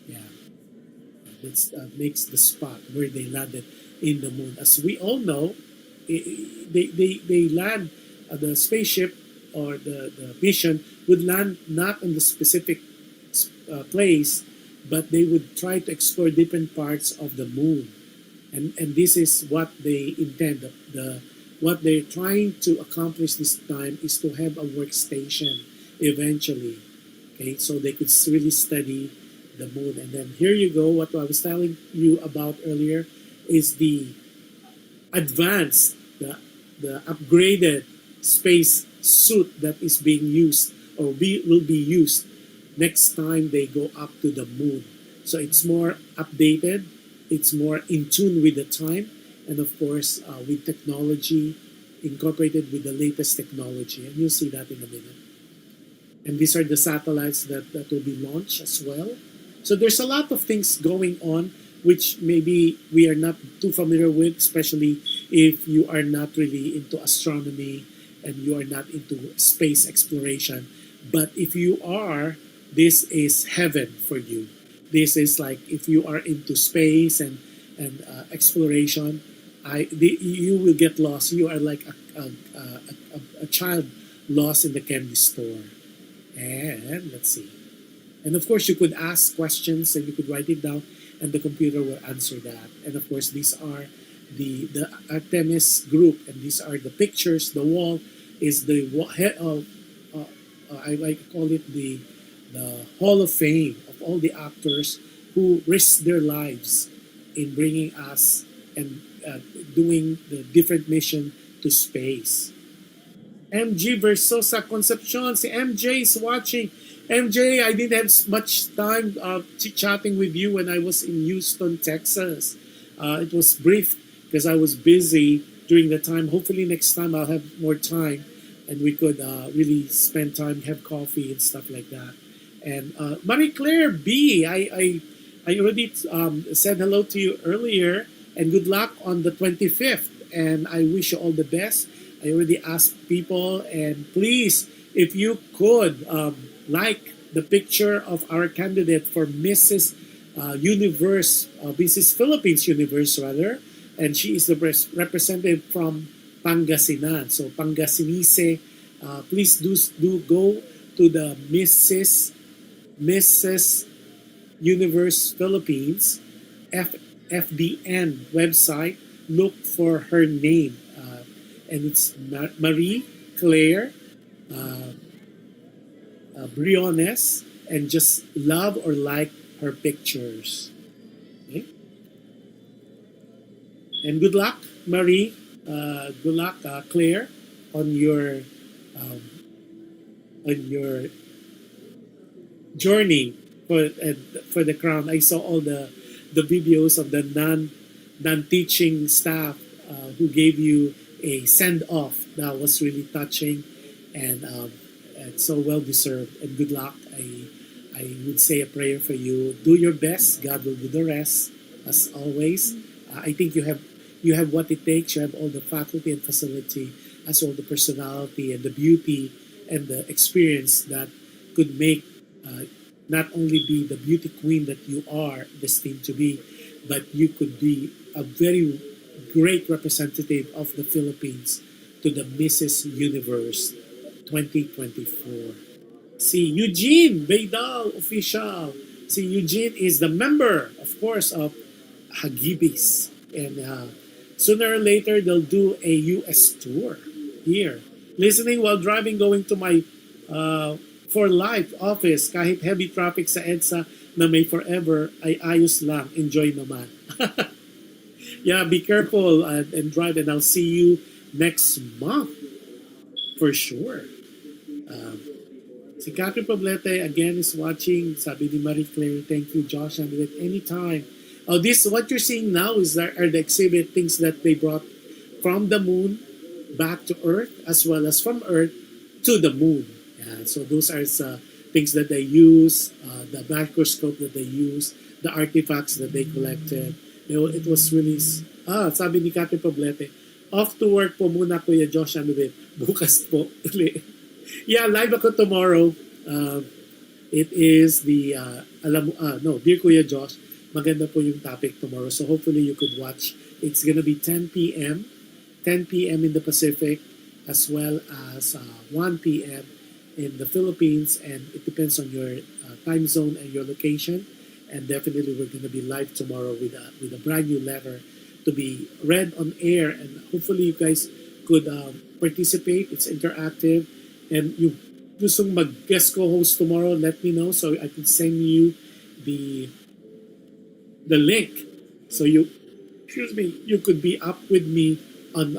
Yeah, that makes the spot where they landed in the moon. As we all know, they land the spaceship, or the mission would land not in the specific place, but they would try to explore different parts of the moon, and this is what they intend. What they're trying to accomplish this time is to have a workstation eventually. Okay, so they could really study the moon. And then here you go. What I was telling you about earlier is the advanced, the upgraded space suit that is being used, or will be used next time they go up to the moon. So it's more updated, it's more in tune with the time, and of course with technology, incorporated with the latest technology. And you'll see that in a minute. And these are the satellites that will be launched as well. So there's a lot of things going on which maybe we are not too familiar with, especially if you are not really into astronomy and you are not into space exploration. But if you are, this is heaven for you. This is like if you are into space and exploration, you will get lost. You are like a child lost in the candy store. And let's see. And of course, you could ask questions and you could write it down, and the computer will answer that. And of course, these are the Artemis group, and these are the pictures. The wall is the I like to call it the Hall of Fame of all the actors who risked their lives in bringing us and doing the different mission to space. MG Versosa Concepcion, si MJ is watching. MJ, I didn't have much time chatting with you when I was in Houston, Texas. It was brief because I was busy during the time. Hopefully next time I'll have more time and we could really spend time, have coffee and stuff like that. And Marie Claire B, I already said hello to you earlier, and good luck on the 25th. And I wish you all the best. I already asked people, and please, if you could like the picture of our candidate for Mrs. Universe, Mrs. Philippines Universe rather, and she is the representative from Pangasinan. So Pangasinense, please do go to the Mrs. Universe Philippines FDN website. Look for her name, and it's Marie Claire Briones, and just love or like her pictures. Okay? And good luck, Marie. Good luck, Claire, on your journey for the crown. I saw all the videos of the non-teaching staff who gave you a send-off. That was really touching, and so well deserved. And good luck. I would say a prayer for you. Do your best. God will do the rest, as always. I think you have what it takes. You have all the faculty and facility, as well the personality and the beauty and the experience that could make not only be the beauty queen that you are destined to be, but you could be a very great representative of the Philippines to the Mrs. Universe 2024. Si Eugene Beidal official. Si Eugene is the member, of course, of Hagibis, and sooner or later they'll do a U.S. tour here. Listening while driving, going to my For Life office. Kahit heavy traffic sa EDSA na may forever, ay ayos lang. Enjoy naman. Yeah, be careful and drive, and I'll see you next month for sure. Si Catherine Poblete again is watching. Sabi ni Marie Claire, thank you, Josh Andowitt, anytime. Oh, this what you're seeing now are the exhibit things that they brought from the moon back to Earth, as well as from Earth to the moon. Yeah, so those are things that they use, the microscope that they use, the artifacts that they collected. You know, it was really, sabi ni Catherine Poblete, off to work po muna, Kuya Josh Andowitt. Bukas po. Yeah, live ako tomorrow. It is the, Dear Kuya Josh, maganda po yung topic tomorrow. So hopefully you could watch. It's gonna be 10 p.m. 10 p.m. in the Pacific, as well as 1 p.m. in the Philippines, and it depends on your time zone and your location. And definitely we're gonna be live tomorrow with a brand new letter to be read on air, and hopefully you guys could participate. It's interactive, and you gustong mag-guest co-host tomorrow, let me know so I can send you the link, so you could be up with me on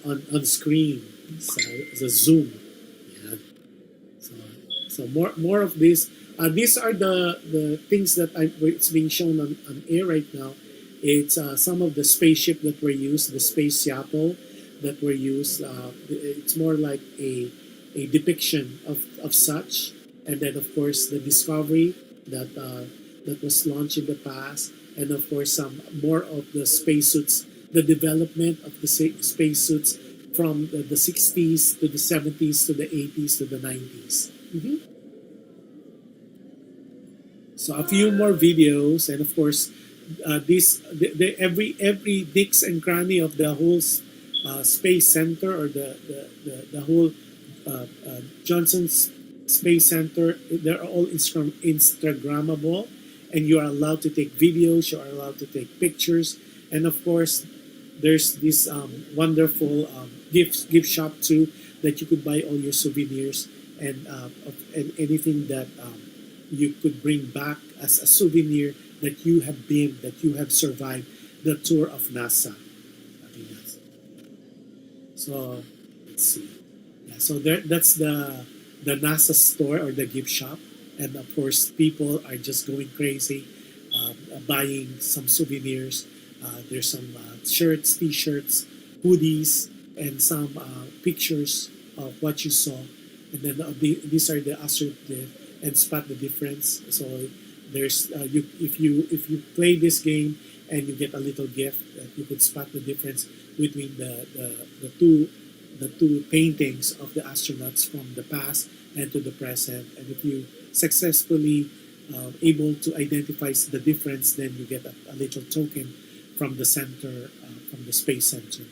on screen, so Zoom. Yeah. So more of this. These are the things that it's being shown on air right now. It's some of the spaceship that were used, the space shuttle that were used. It's more like a depiction of such, and then of course the Discovery that was launched in the past, and of course some more of the spacesuits, the development of the spacesuits from the 60s to the 70s to the 80s to the 90s. Mm-hmm. So a few more videos, and of course, every dicks and cranny of the whole space center, or the whole Johnson Space Center, they're all Instagrammable, and you are allowed to take videos, you are allowed to take pictures, and of course, there's this wonderful gift shop too, that you could buy all your souvenirs and anything that you could bring back as a souvenir that you have survived the tour of NASA. So let's see. Yeah, so that's the NASA store, or the gift shop, and of course people are just going crazy, buying some souvenirs. There's some shirts, t-shirts, hoodies, and some pictures of what you saw. And then these are the assertive and spot the difference. So there's if you play this game and you get a little gift, you could spot the difference between the two paintings of the astronauts from the past and to the present. And if you successfully able to identify the difference, then you get a little token from the center, from the space center.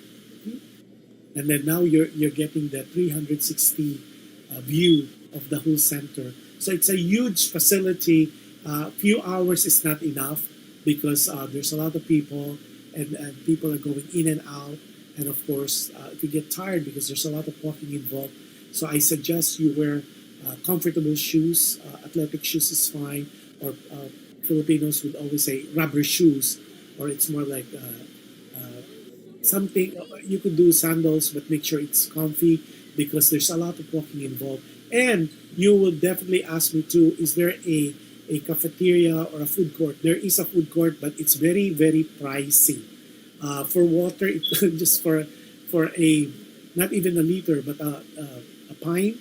And then now you're getting the 360 view of the whole center. So it's a huge facility. Few hours is not enough, because there's a lot of people, and people are going in and out. And of course, if you get tired, because there's a lot of walking involved, so I suggest you wear comfortable shoes. Athletic shoes is fine, or Filipinos would always say rubber shoes, or it's more like something you could do sandals, but make sure it's comfy, because there's a lot of walking involved. And you will definitely ask me too, is there a cafeteria or a food court? There is a food court, but it's very, very pricey. For water, just for a, not even a liter, but a pint,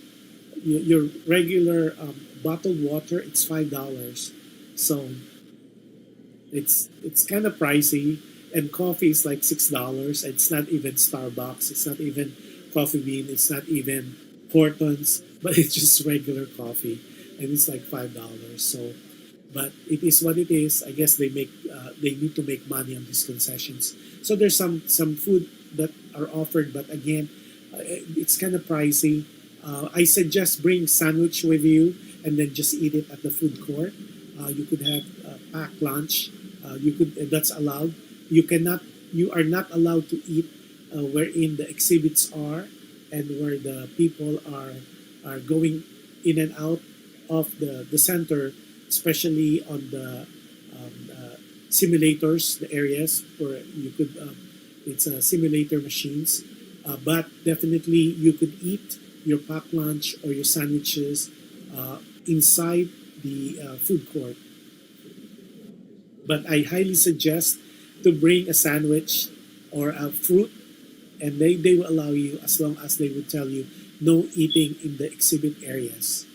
your regular bottled water, it's $5. So it's kind of pricey. And coffee is like $6. It's not even Starbucks. It's not even Coffee Bean. It's not even Hortons, but it's just regular coffee, and it's like $5. So, but it is what it is. I guess they need to make money on these concessions. So there's some food that are offered, but again, it's kind of pricey. I suggest bring sandwich with you, and then just eat it at the food court. You could have packed lunch. That's allowed. You are not allowed to eat wherein the exhibits are, and where the people are going in and out of the center, especially on the simulators, the areas where you could, it's simulator machines. But definitely you could eat your packed lunch or your sandwiches inside the food court. But I highly suggest to bring a sandwich or a fruit, and they will allow you as long as they would tell you no eating in the exhibit areas.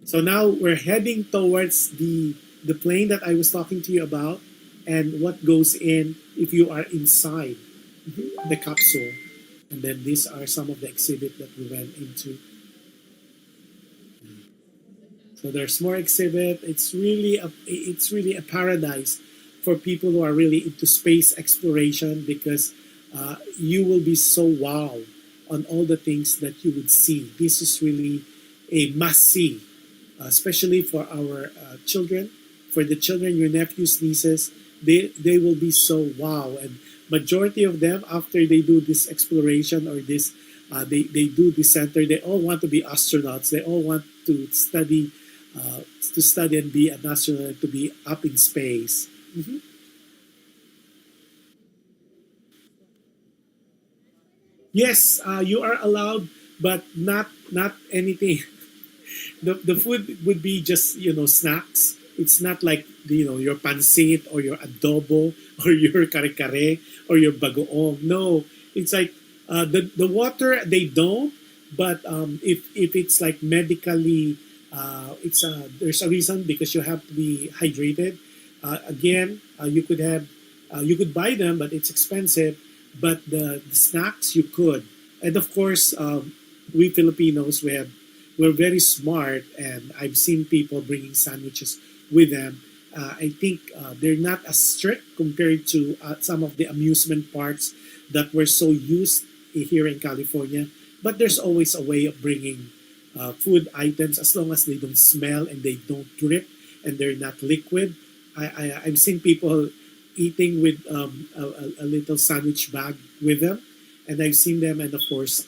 So now we're heading towards the plane that I was talking to you about and what goes in if you are inside the capsule. And then these are some of the exhibit that we went into. So there's more exhibit. It's really a paradise for people who are really into space exploration because you will be so wow on all the things that you would see. This is really a must see, especially for our children, for the children, your nephews, nieces. They will be so wow, and majority of them after they do this exploration or this they do this center, they all want to be astronauts. They all want to study and be an astronaut, to be up in space. Yes, you are allowed, but not anything. The food would be just snacks. It's not like your pancit or your adobo or your kare-kare or your bagoong. No, it's like the water they don't. But if it's like medically, it's there's a reason because you have to be hydrated. Again, you could buy them, but it's expensive. But the snacks you could, and of course, we Filipinos we're very smart, and I've seen people bringing sandwiches with them. I think they're not as strict compared to some of the amusement parks that we're so used here in California. But there's always a way of bringing food items as long as they don't smell and they don't drip and they're not liquid. I've seen people eating with a little sandwich bag with them, and I've seen them. And of course,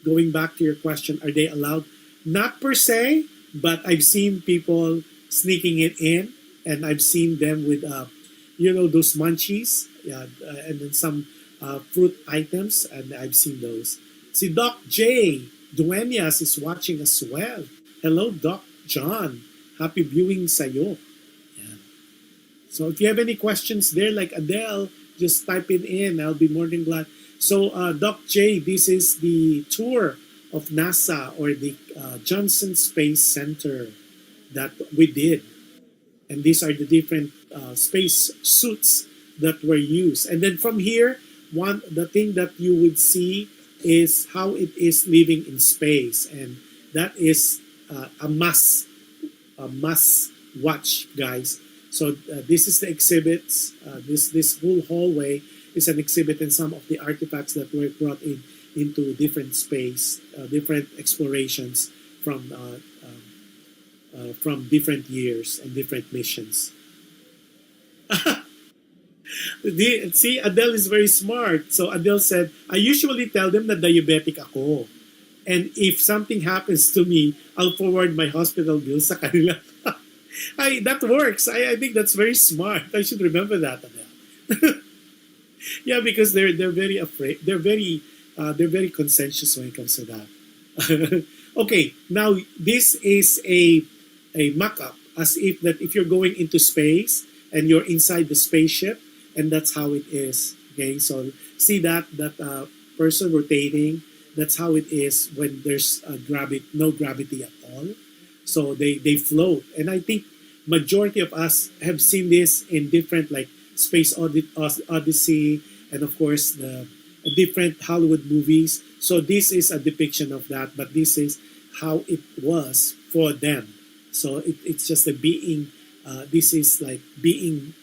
going back to your question, are they allowed? Not per se, but I've seen people sneaking it in, and I've seen them with those munchies, and then some fruit items, and I've seen those. Si Doc J Duenas is watching as well. Hello, Doc John. Happy viewing sa'yo. Yeah. So if you have any questions there, like Adele, just type it in. I'll be more than glad. So, Doc J, this is the tour of NASA or the Johnson Space Center that we did. And these are the different space suits that were used. And then from here, the thing that you would see is how it is living in space. And that is a must watch, guys. So this is the exhibits. This whole hallway is an exhibit and some of the artifacts that were brought into different space, different explorations from different years and different missions. See, Adele is very smart. So Adele said, I usually tell them that diabetic ako. And if something happens to me, I'll forward my hospital bills sa kanila. That works. I think that's very smart. I should remember that, Adele. Yeah, because they're very afraid. They're very conscientious when it comes to that. Okay, now this is a mock-up, as if that if you're going into space and you're inside the spaceship, and that's how it is. Okay, so see that person rotating. That's how it is when there's no gravity at all. So they float, and I think majority of us have seen this in different like Space Odyssey, and of course the different Hollywood movies. So this is a depiction of that, but this is how it was for them. So it's just a being. This is like being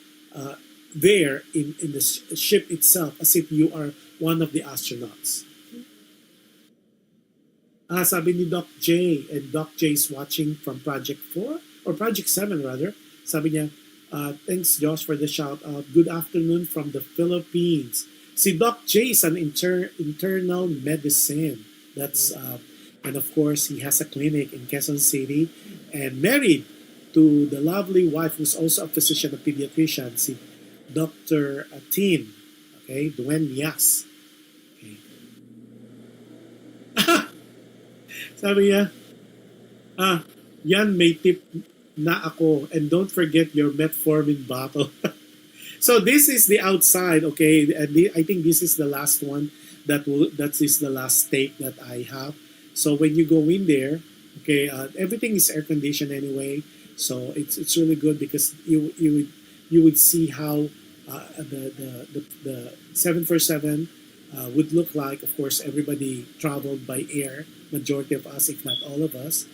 there in the ship itself, as if you are one of the astronauts. Sabi ni Doc J, and Doc J is watching from Project 4 or Project 7 rather. Sabi niya, thanks Josh for the shout out. Good afternoon from the Philippines. Si Doc J is an internal medicine. That's and of course he has a clinic in Quezon City and married to the lovely wife who's also a physician, a pediatrician, si Dr. Tin, okay, Duen Mias. Okay. Sabi niya, yan may tip na ako and don't forget your metformin bottle. So this is the outside, okay? And I think this is the last one that is the last tape that I have. So when you go in there, okay, everything is air conditioned anyway. So it's really good because you would see how the 747 would look like. Of course, everybody traveled by air. Majority of us, if not all of us,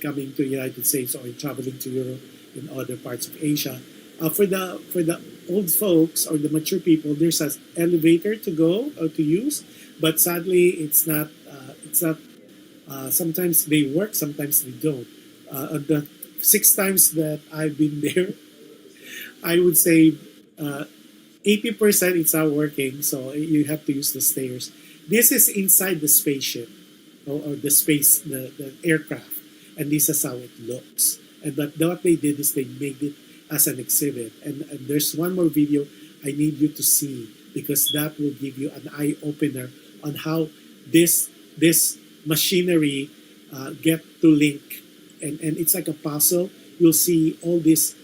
coming to the United States or traveling to Europe and other parts of Asia. For the old folks or the mature people, there's an elevator to go or to use, but sadly, it's not. It's not. Sometimes they work, sometimes they don't. The 6 times that I've been there, I would say 80% it's not working, so you have to use the stairs. This is inside the spaceship or the space, the aircraft, and this is how it looks. And but what they did is they made it as an exhibit. And there's one more video I need you to see because that will give you an eye opener on how this machinery get to link, and it's like a puzzle. You'll see all these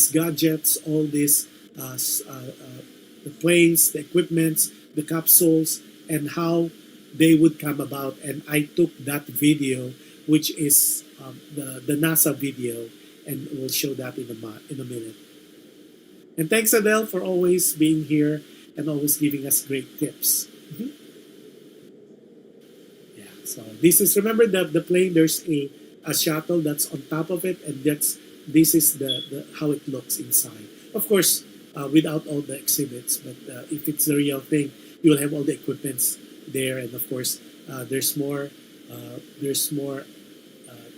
gadgets, all these the planes, the equipments, the capsules, and how they would come about. And I took that video, which is the NASA video, and we'll show that in a minute. And thanks, Adele, for always being here and always giving us great tips. Mm-hmm. Yeah. So this is, remember the plane. There's a shuttle that's on top of it, and this is the how it looks inside. Of course, without all the exhibits, but if it's the real thing, you will have all the equipments there, and of course, there's more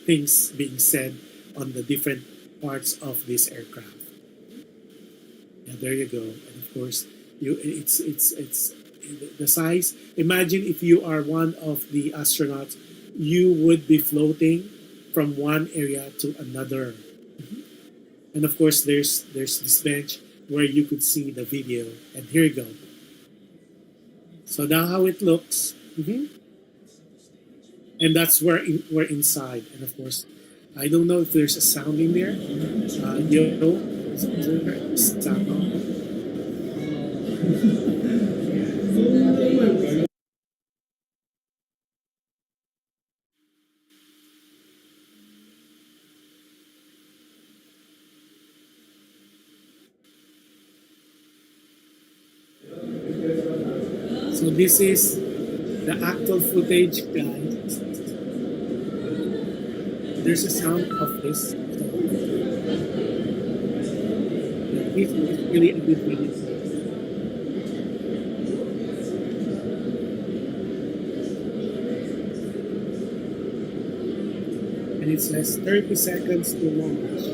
things being said on the different parts of this aircraft. Yeah, there you go. And of course, it's the size. Imagine if you are one of the astronauts, you would be floating from one area to another. Mm-hmm. And of course, there's this bench where you could see the video. And here you go. So now how it looks. Mm-hmm. And that's where we're inside. And of course, I don't know if there's a sound in there. So this is the actual footage, guys. There's a sound of this. This is really a good video. And it says 30 seconds to launch.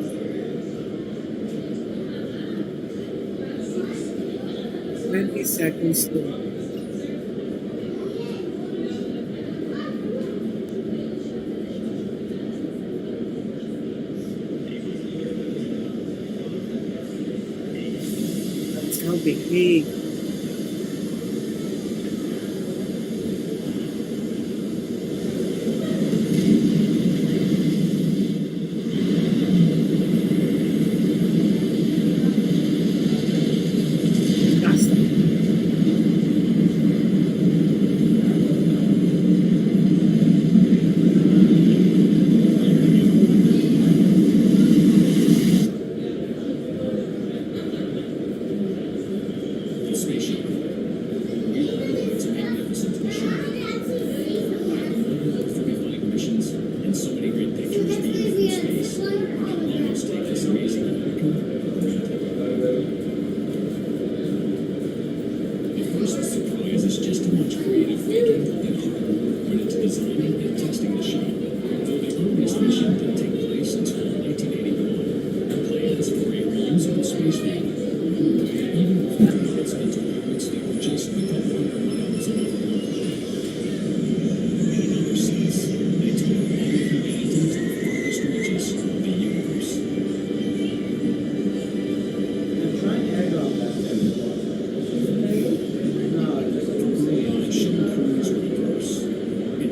20 seconds to launch. Counting 8.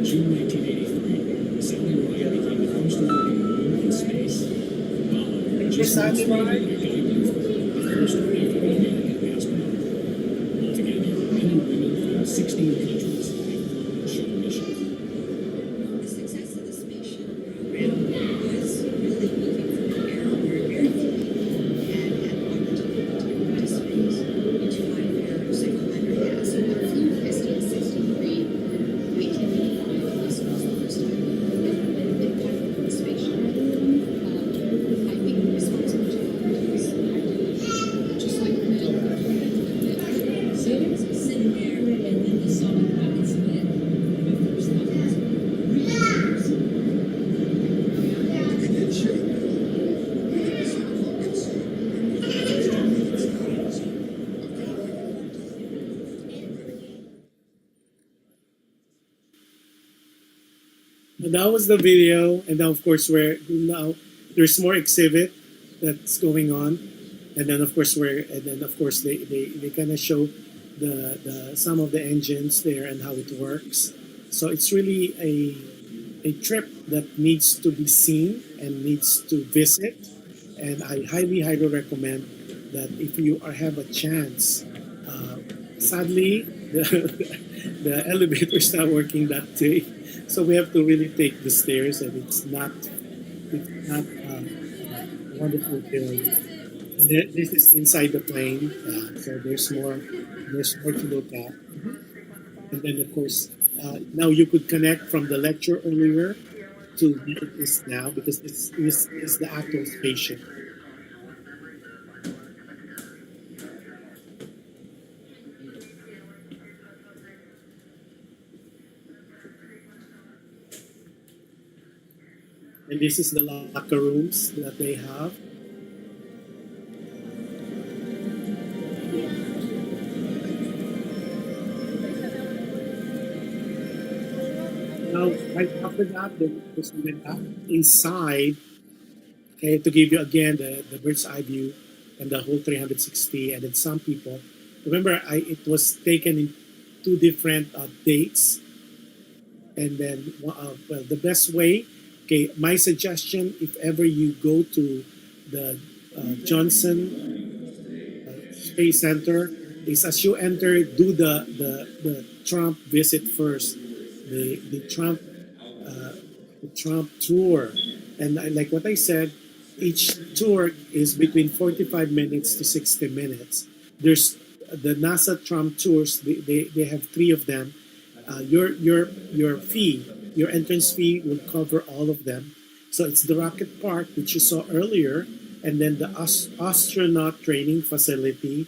June 1983, Aren't you satisfied? And that was the video, and now of course we're now there's more exhibit that's going on, and then of course they kind of show the some of the engines there and how it works. So it's really a trip that needs to be seen and needs to visit, and I highly recommend that if you have a chance. Sadly, the elevator is not working that day, so we have to really take the stairs, and it's not a wonderful feeling. And this is inside the plane, so there's more to look at. And then of course, now you could connect from the lecture earlier to this now because this is the actual spaceship. And this is the locker rooms that they have. Now, right after that, we went up inside, okay, to give you again the bird's eye view and the whole 360. And then some people, remember, it was taken in two different dates. And then, well, the best way, okay, my suggestion, if ever you go to the Johnson Space Center, is as you enter, do the Trump visit first, the Trump tour, and like what I said, each tour is between 45 minutes to 60 minutes. There's the NASA Trump tours. They have three of them. Your fee, your entrance fee will cover all of them. So it's the rocket park, which you saw earlier, and then the astronaut training facility.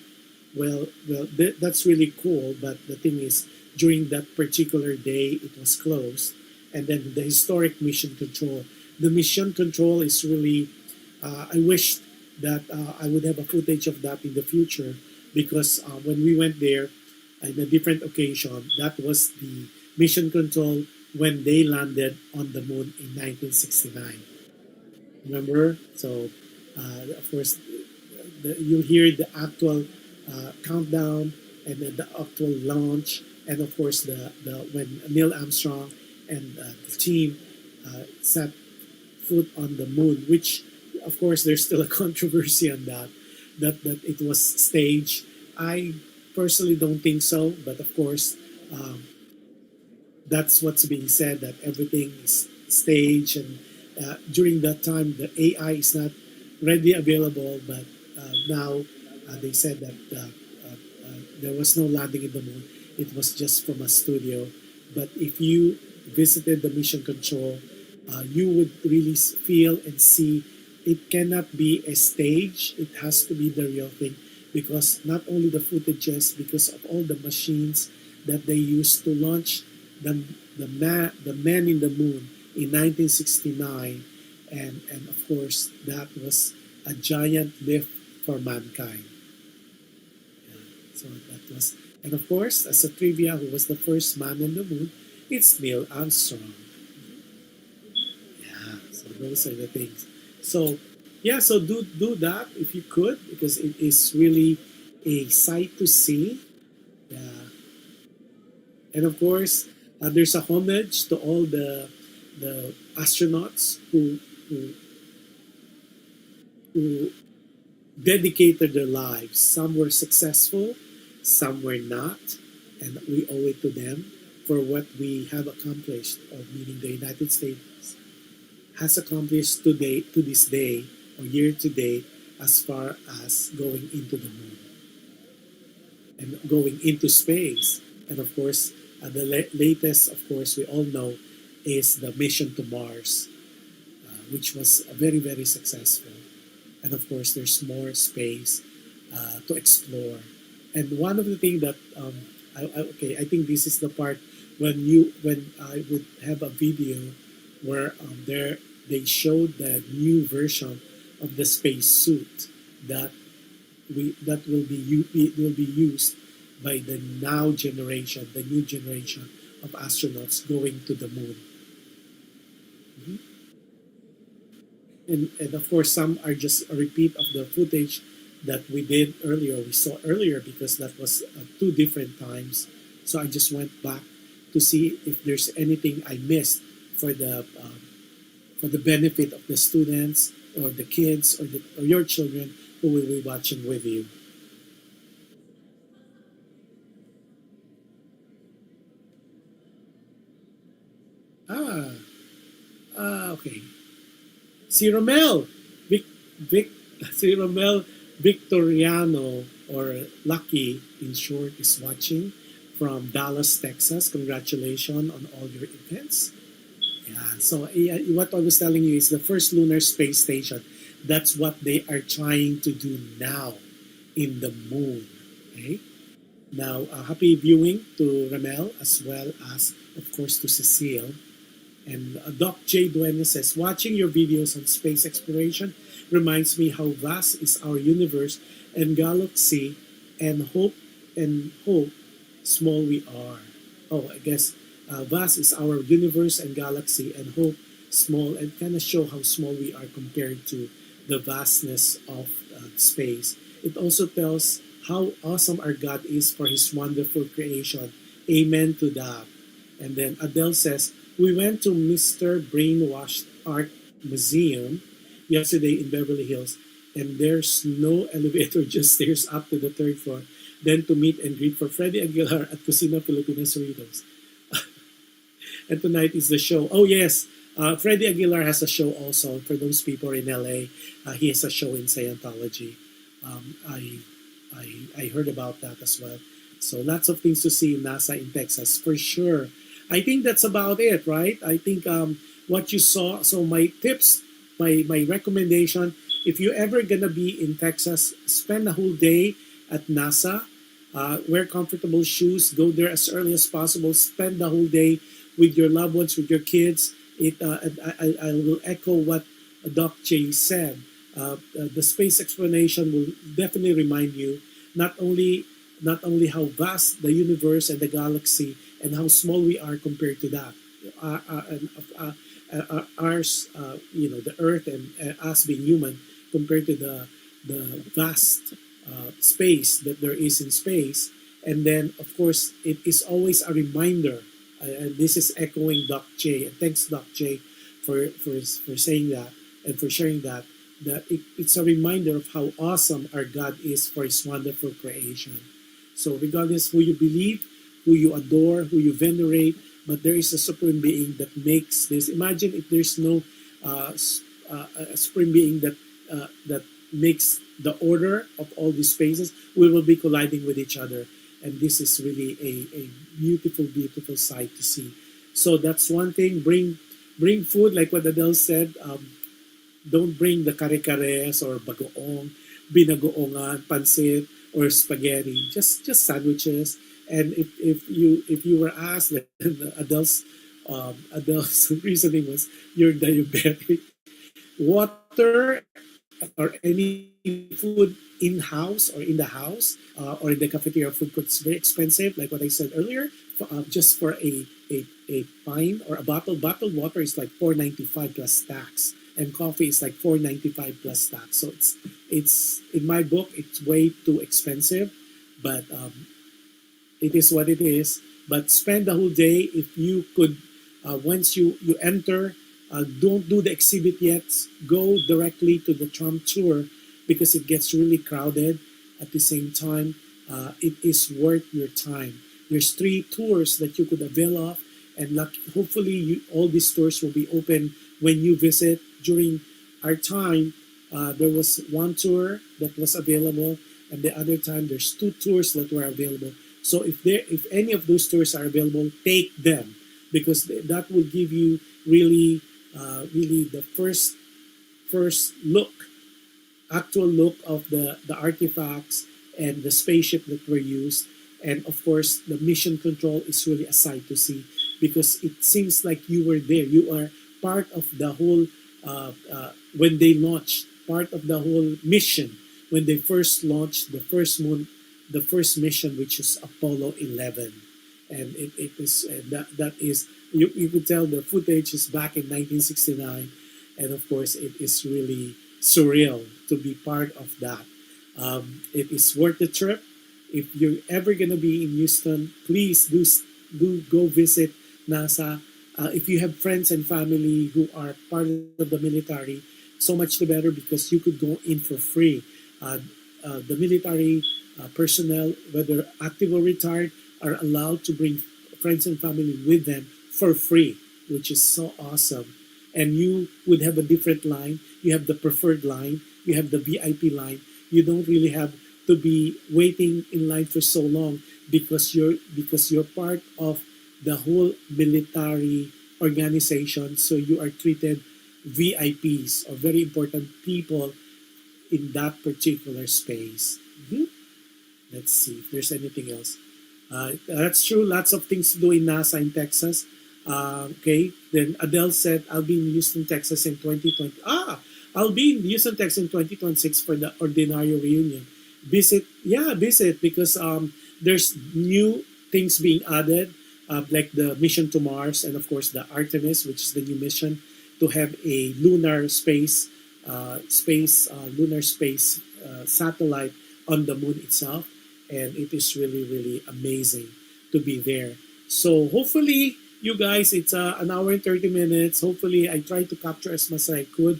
Well, that's really cool. But the thing is, during that particular day, it was closed. And then the historic mission control. The mission control is really. I wish that I would have a footage of that in the future, because when we went there, in a different occasion, that was the mission control when they landed on the moon in 1969. Remember? So, of course, you'll hear the actual countdown and then the actual launch, and of course, the when Neil Armstrong and the team set foot on the moon, which, of course, there's still a controversy on that it was staged. I personally don't think so, but of course, that's what's being said, that everything is staged, and during that time the AI is not readily available, but now they said that there was no landing in the moon. It was just from a studio. But if you visited the mission control, you would really feel and see it cannot be a stage. It has to be the real thing, because not only the footages, because of all the machines that they used to launch the man in the moon in 1969, and of course that was a giant lift for mankind. Yeah, so that was, and of course, as a trivia, who was the first man on the moon? It's Neil Armstrong. Yeah, so those are the things. So yeah, so do that if you could, because it is really a sight to see. Yeah. And of course, there's a homage to all the astronauts who who dedicated their lives. Some were successful, some were not, and we owe it to them for what we have accomplished, or meaning the United States has accomplished today, to this day, or year to date, as far as going into the moon and going into space. And of course, the latest, of course, we all know is the mission to Mars, which was very, very successful. And of course, there's more space to explore. And one of the things that, I think this is the part when I would have a video where they showed the new version of the space suit that will be used by the new generation of astronauts going to the moon. Mhm. And of course, some are just a repeat of the footage that we saw earlier, because that was two different times. So I just went back to see if there's anything I missed for the benefit of the students or the kids or your children who will be watching with you. Ah, okay. Si Romel, Vic, Vic, si Romel Victoriano, or Lucky in short, is watching from Dallas, Texas. Congratulations on all your events. Yeah, so what I was telling you is the first lunar space station. That's what they are trying to do now in the moon. Okay. Now, happy viewing to Ramel, as well as, of course, to Cecile. And Doc J. Duene says, watching your videos on space exploration reminds me how vast is our universe and galaxy, and hope small we are. Oh, I guess vast is our universe and galaxy, and hope small, and kind of show how small we are compared to the vastness of space. It also tells how awesome our God is for His wonderful creation. Amen to that. And then Adele says, we went to Mr. Brainwashed Art Museum yesterday in Beverly Hills, and there's no elevator, just stairs up to the third floor. Then to meet and greet for Freddie Aguilar at Cocina Filipinas Cerritos. And tonight is the show. Oh yes, Freddie Aguilar has a show also for those people in LA. He has a show in Scientology. I heard about that as well. So lots of things to see in NASA in Texas for sure. I think that's about it, right? I think what you saw. So my tips, my recommendation, if you're ever gonna be in Texas, spend a whole day at NASA. Wear comfortable shoes. Go there as early as possible. Spend the whole day with your loved ones, with your kids. I will echo what Doc J said. The space explanation will definitely remind you not only how vast the universe and the galaxy and how small we are compared to that. Ours, the Earth and us being human compared to the vast space that there is in space. And then, of course, it is always a reminder. And this is echoing Doc J. And thanks, Doc J, for saying that and for sharing that. It's a reminder of how awesome our God is for His wonderful creation. So regardless who you believe, who you adore, who you venerate, but there is a supreme being that makes this. Imagine if there's no a supreme being that makes the order of all these spaces, we will be colliding with each other. And this is really a beautiful, beautiful sight to see. So that's one thing. Bring food, like what Adele said. Don't bring the kare-kares or bagoong, binagoongan, pansit, or spaghetti. Just sandwiches. And if you were asked, like, Adele's reasoning was, you're diabetic. Water or any food in-house or in the house or in the cafeteria food court is very expensive. Like what I said earlier, just for a pint or a bottled water is like $4.95 plus tax, and coffee is like $4.95 plus tax. So it's in my book, it's way too expensive, but it is what it is. But spend the whole day, if you could, once you enter Don't do the exhibit yet. Go directly to the tram tour because it gets really crowded. At the same time, it is worth your time. There's 3 tours that you could avail of, and hopefully all these tours will be open when you visit. During our time, there was 1 tour that was available, and the other time there's 2 tours that were available. So if any of those tours are available, take them, because that will give you really the first look, actual look of the artifacts and the spaceship that were used. And of course, the mission control is really a sight to see, because it seems like you were there. You are part of the whole, when they launched, part of the whole mission, when they first launched the first mission, which is Apollo 11. And it is, that is, you could tell the footage is back in 1969. And of course, it is really surreal to be part of that. It is worth the trip. If you're ever going to be in Houston, please do go visit NASA. If you have friends and family who are part of the military, so much the better, because you could go in for free. The military personnel, whether active or retired, are allowed to bring friends and family with them for free, which is so awesome. And you would have a different line. You have the preferred line. You have the VIP line. You don't really have to be waiting in line for so long, because you're part of the whole military organization. So you are treated VIPs, or very important people in that particular space. Let's see if there's anything else. That's true. Lots of things to do in NASA in Texas. Okay. Then Adele said, I'll be in Houston, Texas in 2020. I'll be in Houston, Texas in 2026 for the Ordinario reunion. Visit, because there's new things being added, like the mission to Mars, and of course the Artemis, which is the new mission to have a lunar space satellite on the moon itself. And it is really, really amazing to be there. So hopefully, you guys, it's an hour and 30 minutes. Hopefully, I tried to capture as much as I could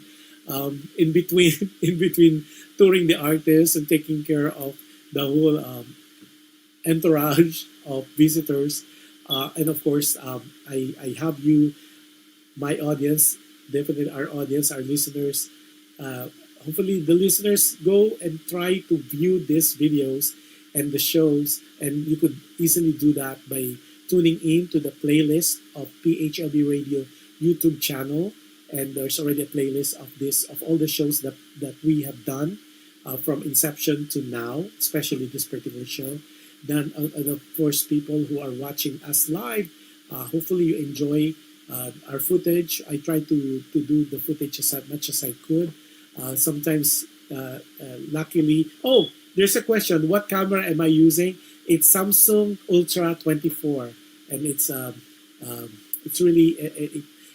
in between touring the artists and taking care of the whole entourage of visitors. And of course, I have you, my audience, definitely our audience, our listeners. Hopefully, the listeners go and try to view these videos and the shows, and you could easily do that by tuning in to the playlist of PHLV Radio YouTube channel. And there's already a playlist of all the shows that we have done from inception to now, especially this particular show. Then, of course, people who are watching us live, hopefully you enjoy our footage. I try to do the footage as much as I could. Sometimes, luckily, there's a question. What camera am I using? It's Samsung Ultra 24, and it's really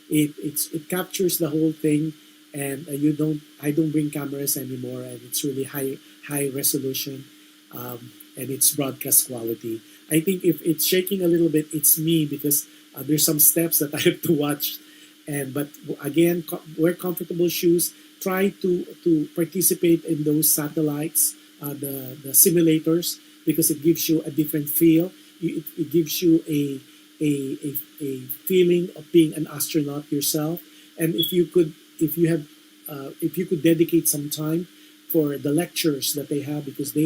it captures the whole thing, and I don't bring cameras anymore, and it's really high resolution, and it's broadcast quality. I think if it's shaking a little bit, it's me, because there's some steps that I have to watch, but again, wear comfortable shoes. Try to participate in those satellites. The simulators, because it gives you a different feel. It gives you a feeling of being an astronaut yourself. And if you could dedicate some time for the lectures that they have, because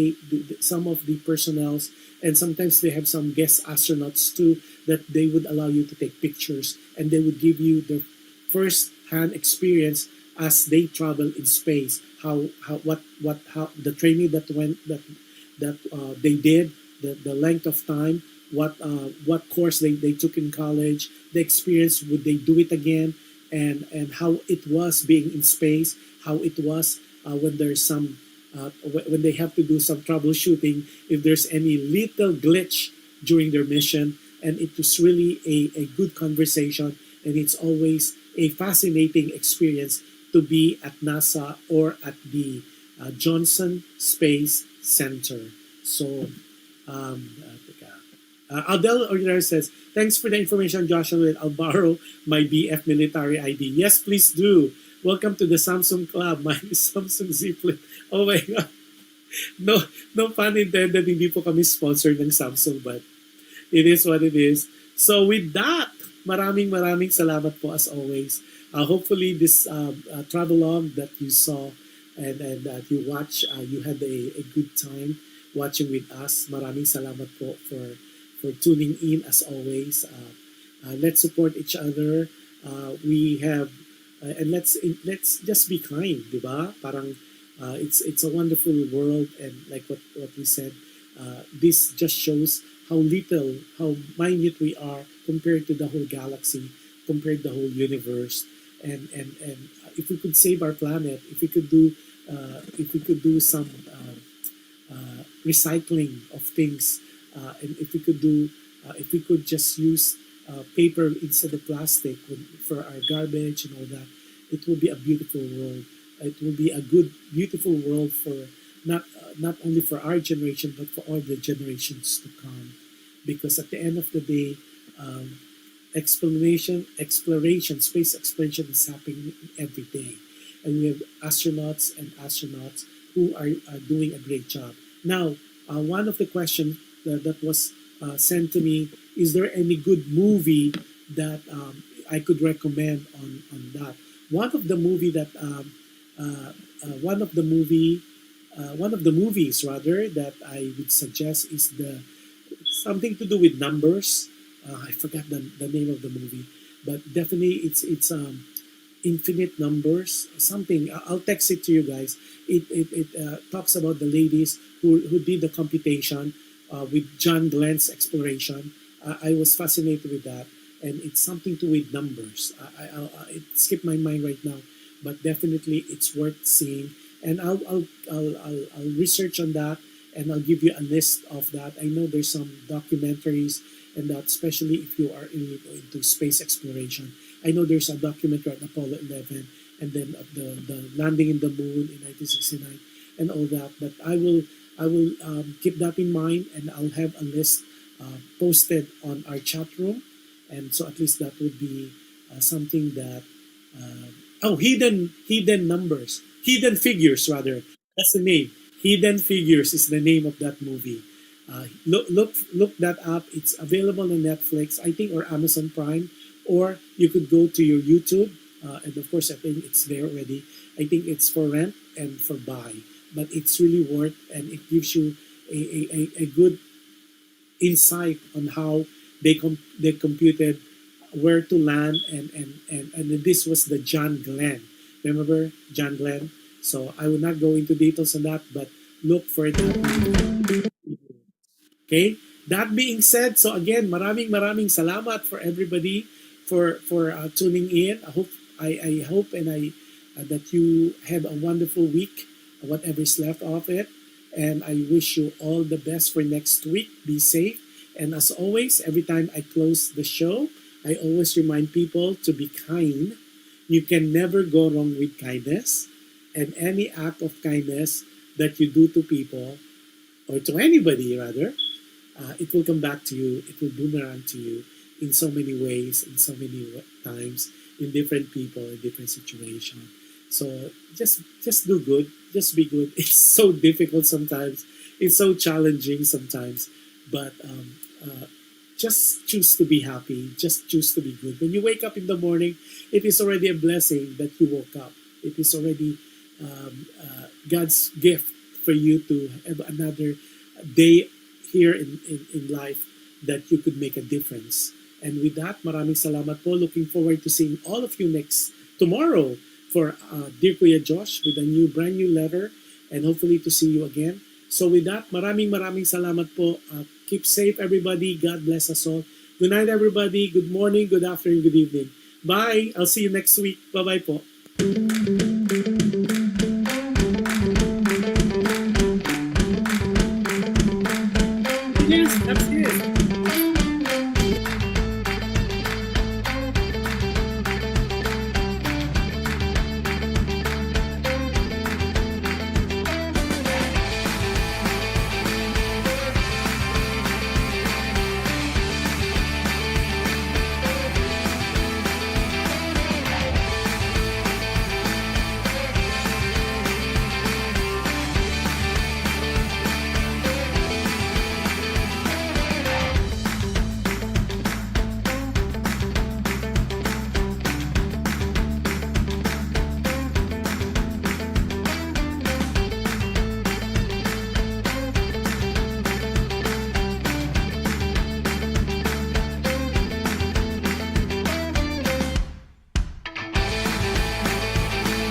some of the personnels, and sometimes they have some guest astronauts too, that they would allow you to take pictures, and they would give you the first-hand experience as they travel in space, how the training that they did, the length of time, what course they took in college, the experience, would they do it again, and how it was being in space, how it was when there's some when they have to do some troubleshooting, if there's any little glitch during their mission. And it was really a good conversation, and it's always a fascinating experience to be at NASA or at the Johnson Space Center. So, Aldel Ordinary says, thanks for the information, Josh Andowitt. I'll borrow my BF military ID. Yes, please do. Welcome to the Samsung Club. My Samsung Z Flip. Oh my God. No, no pun intended. Hindi po kami sponsored ng Samsung, but it is what it is. So with that, maraming salamat po as always. Hopefully this travelogue that you saw and that you watch, you had a good time watching with us. Maraming salamat po for tuning in as always. Let's support each other. We have and let's just be kind, di ba? Parang it's a wonderful world, and like what we said, this just shows how little, how minute we are compared to the whole galaxy, compared to the whole universe. And if we could save our planet, if we could do some recycling of things, and if we could just use paper instead of plastic for our garbage and all that, it will be a beautiful world. It will be a good, beautiful world for not only for our generation but for all the generations to come. Because at the end of the day, exploration, space exploration is happening every day, and we have astronauts who are doing a great job. Now, one of the questions that was sent to me: is there any good movie that I could recommend on that? One of the movies rather that I would suggest is something to do with numbers. I forgot the name of the movie, but definitely it's infinite numbers. Something I'll text it to you guys. It talks about the ladies who did the computation with John Glenn's exploration. I was fascinated with that, and it's something to do with numbers. It skipped my mind right now, but definitely it's worth seeing. And I'll research on that, and I'll give you a list of that. I know there's some documentaries, and that especially if you are into space exploration. I know there's a documentary on Apollo 11, and then the landing in the moon in 1969, and all that. But I will keep that in mind, and I'll have a list posted on our chat room, and so at least that would be something that. Hidden Figures rather. That's the name. Hidden Figures is the name of that movie. Look that up. It's available on Netflix, I think, or Amazon Prime, or you could go to your YouTube, and of course I think it's there already. I think it's for rent and for buy, but it's really worth, and it gives you a good insight on how they computed where to land, and this was the John Glenn. Remember John Glenn? So I will not go into details on that, but look for it. Okay. That being said, so again, maraming salamat for everybody for tuning in. I hope and that you have a wonderful week, whatever is left of it, and I wish you all the best for next week. Be safe, and as always, every time I close the show, I always remind people to be kind. You can never go wrong with kindness, and any act of kindness that you do to people, or to anybody rather, it will come back to you. It will boomerang to you in so many ways, in so many times, in different people, in different situations. So just do good. Just be good. It's so difficult sometimes. It's so challenging sometimes. But just choose to be happy. Just choose to be good. When you wake up in the morning, it is already a blessing that you woke up. It is already God's gift for you to have another day here in life that you could make a difference. And with that, maraming salamat po. Looking forward to seeing all of you tomorrow for Dear Kuya Josh with a brand new letter, and hopefully to see you again. So with that, maraming salamat po. Keep safe, everybody. God bless us all. Good night, everybody. Good morning, good afternoon, good evening. Bye. I'll see you next week. Bye-bye po.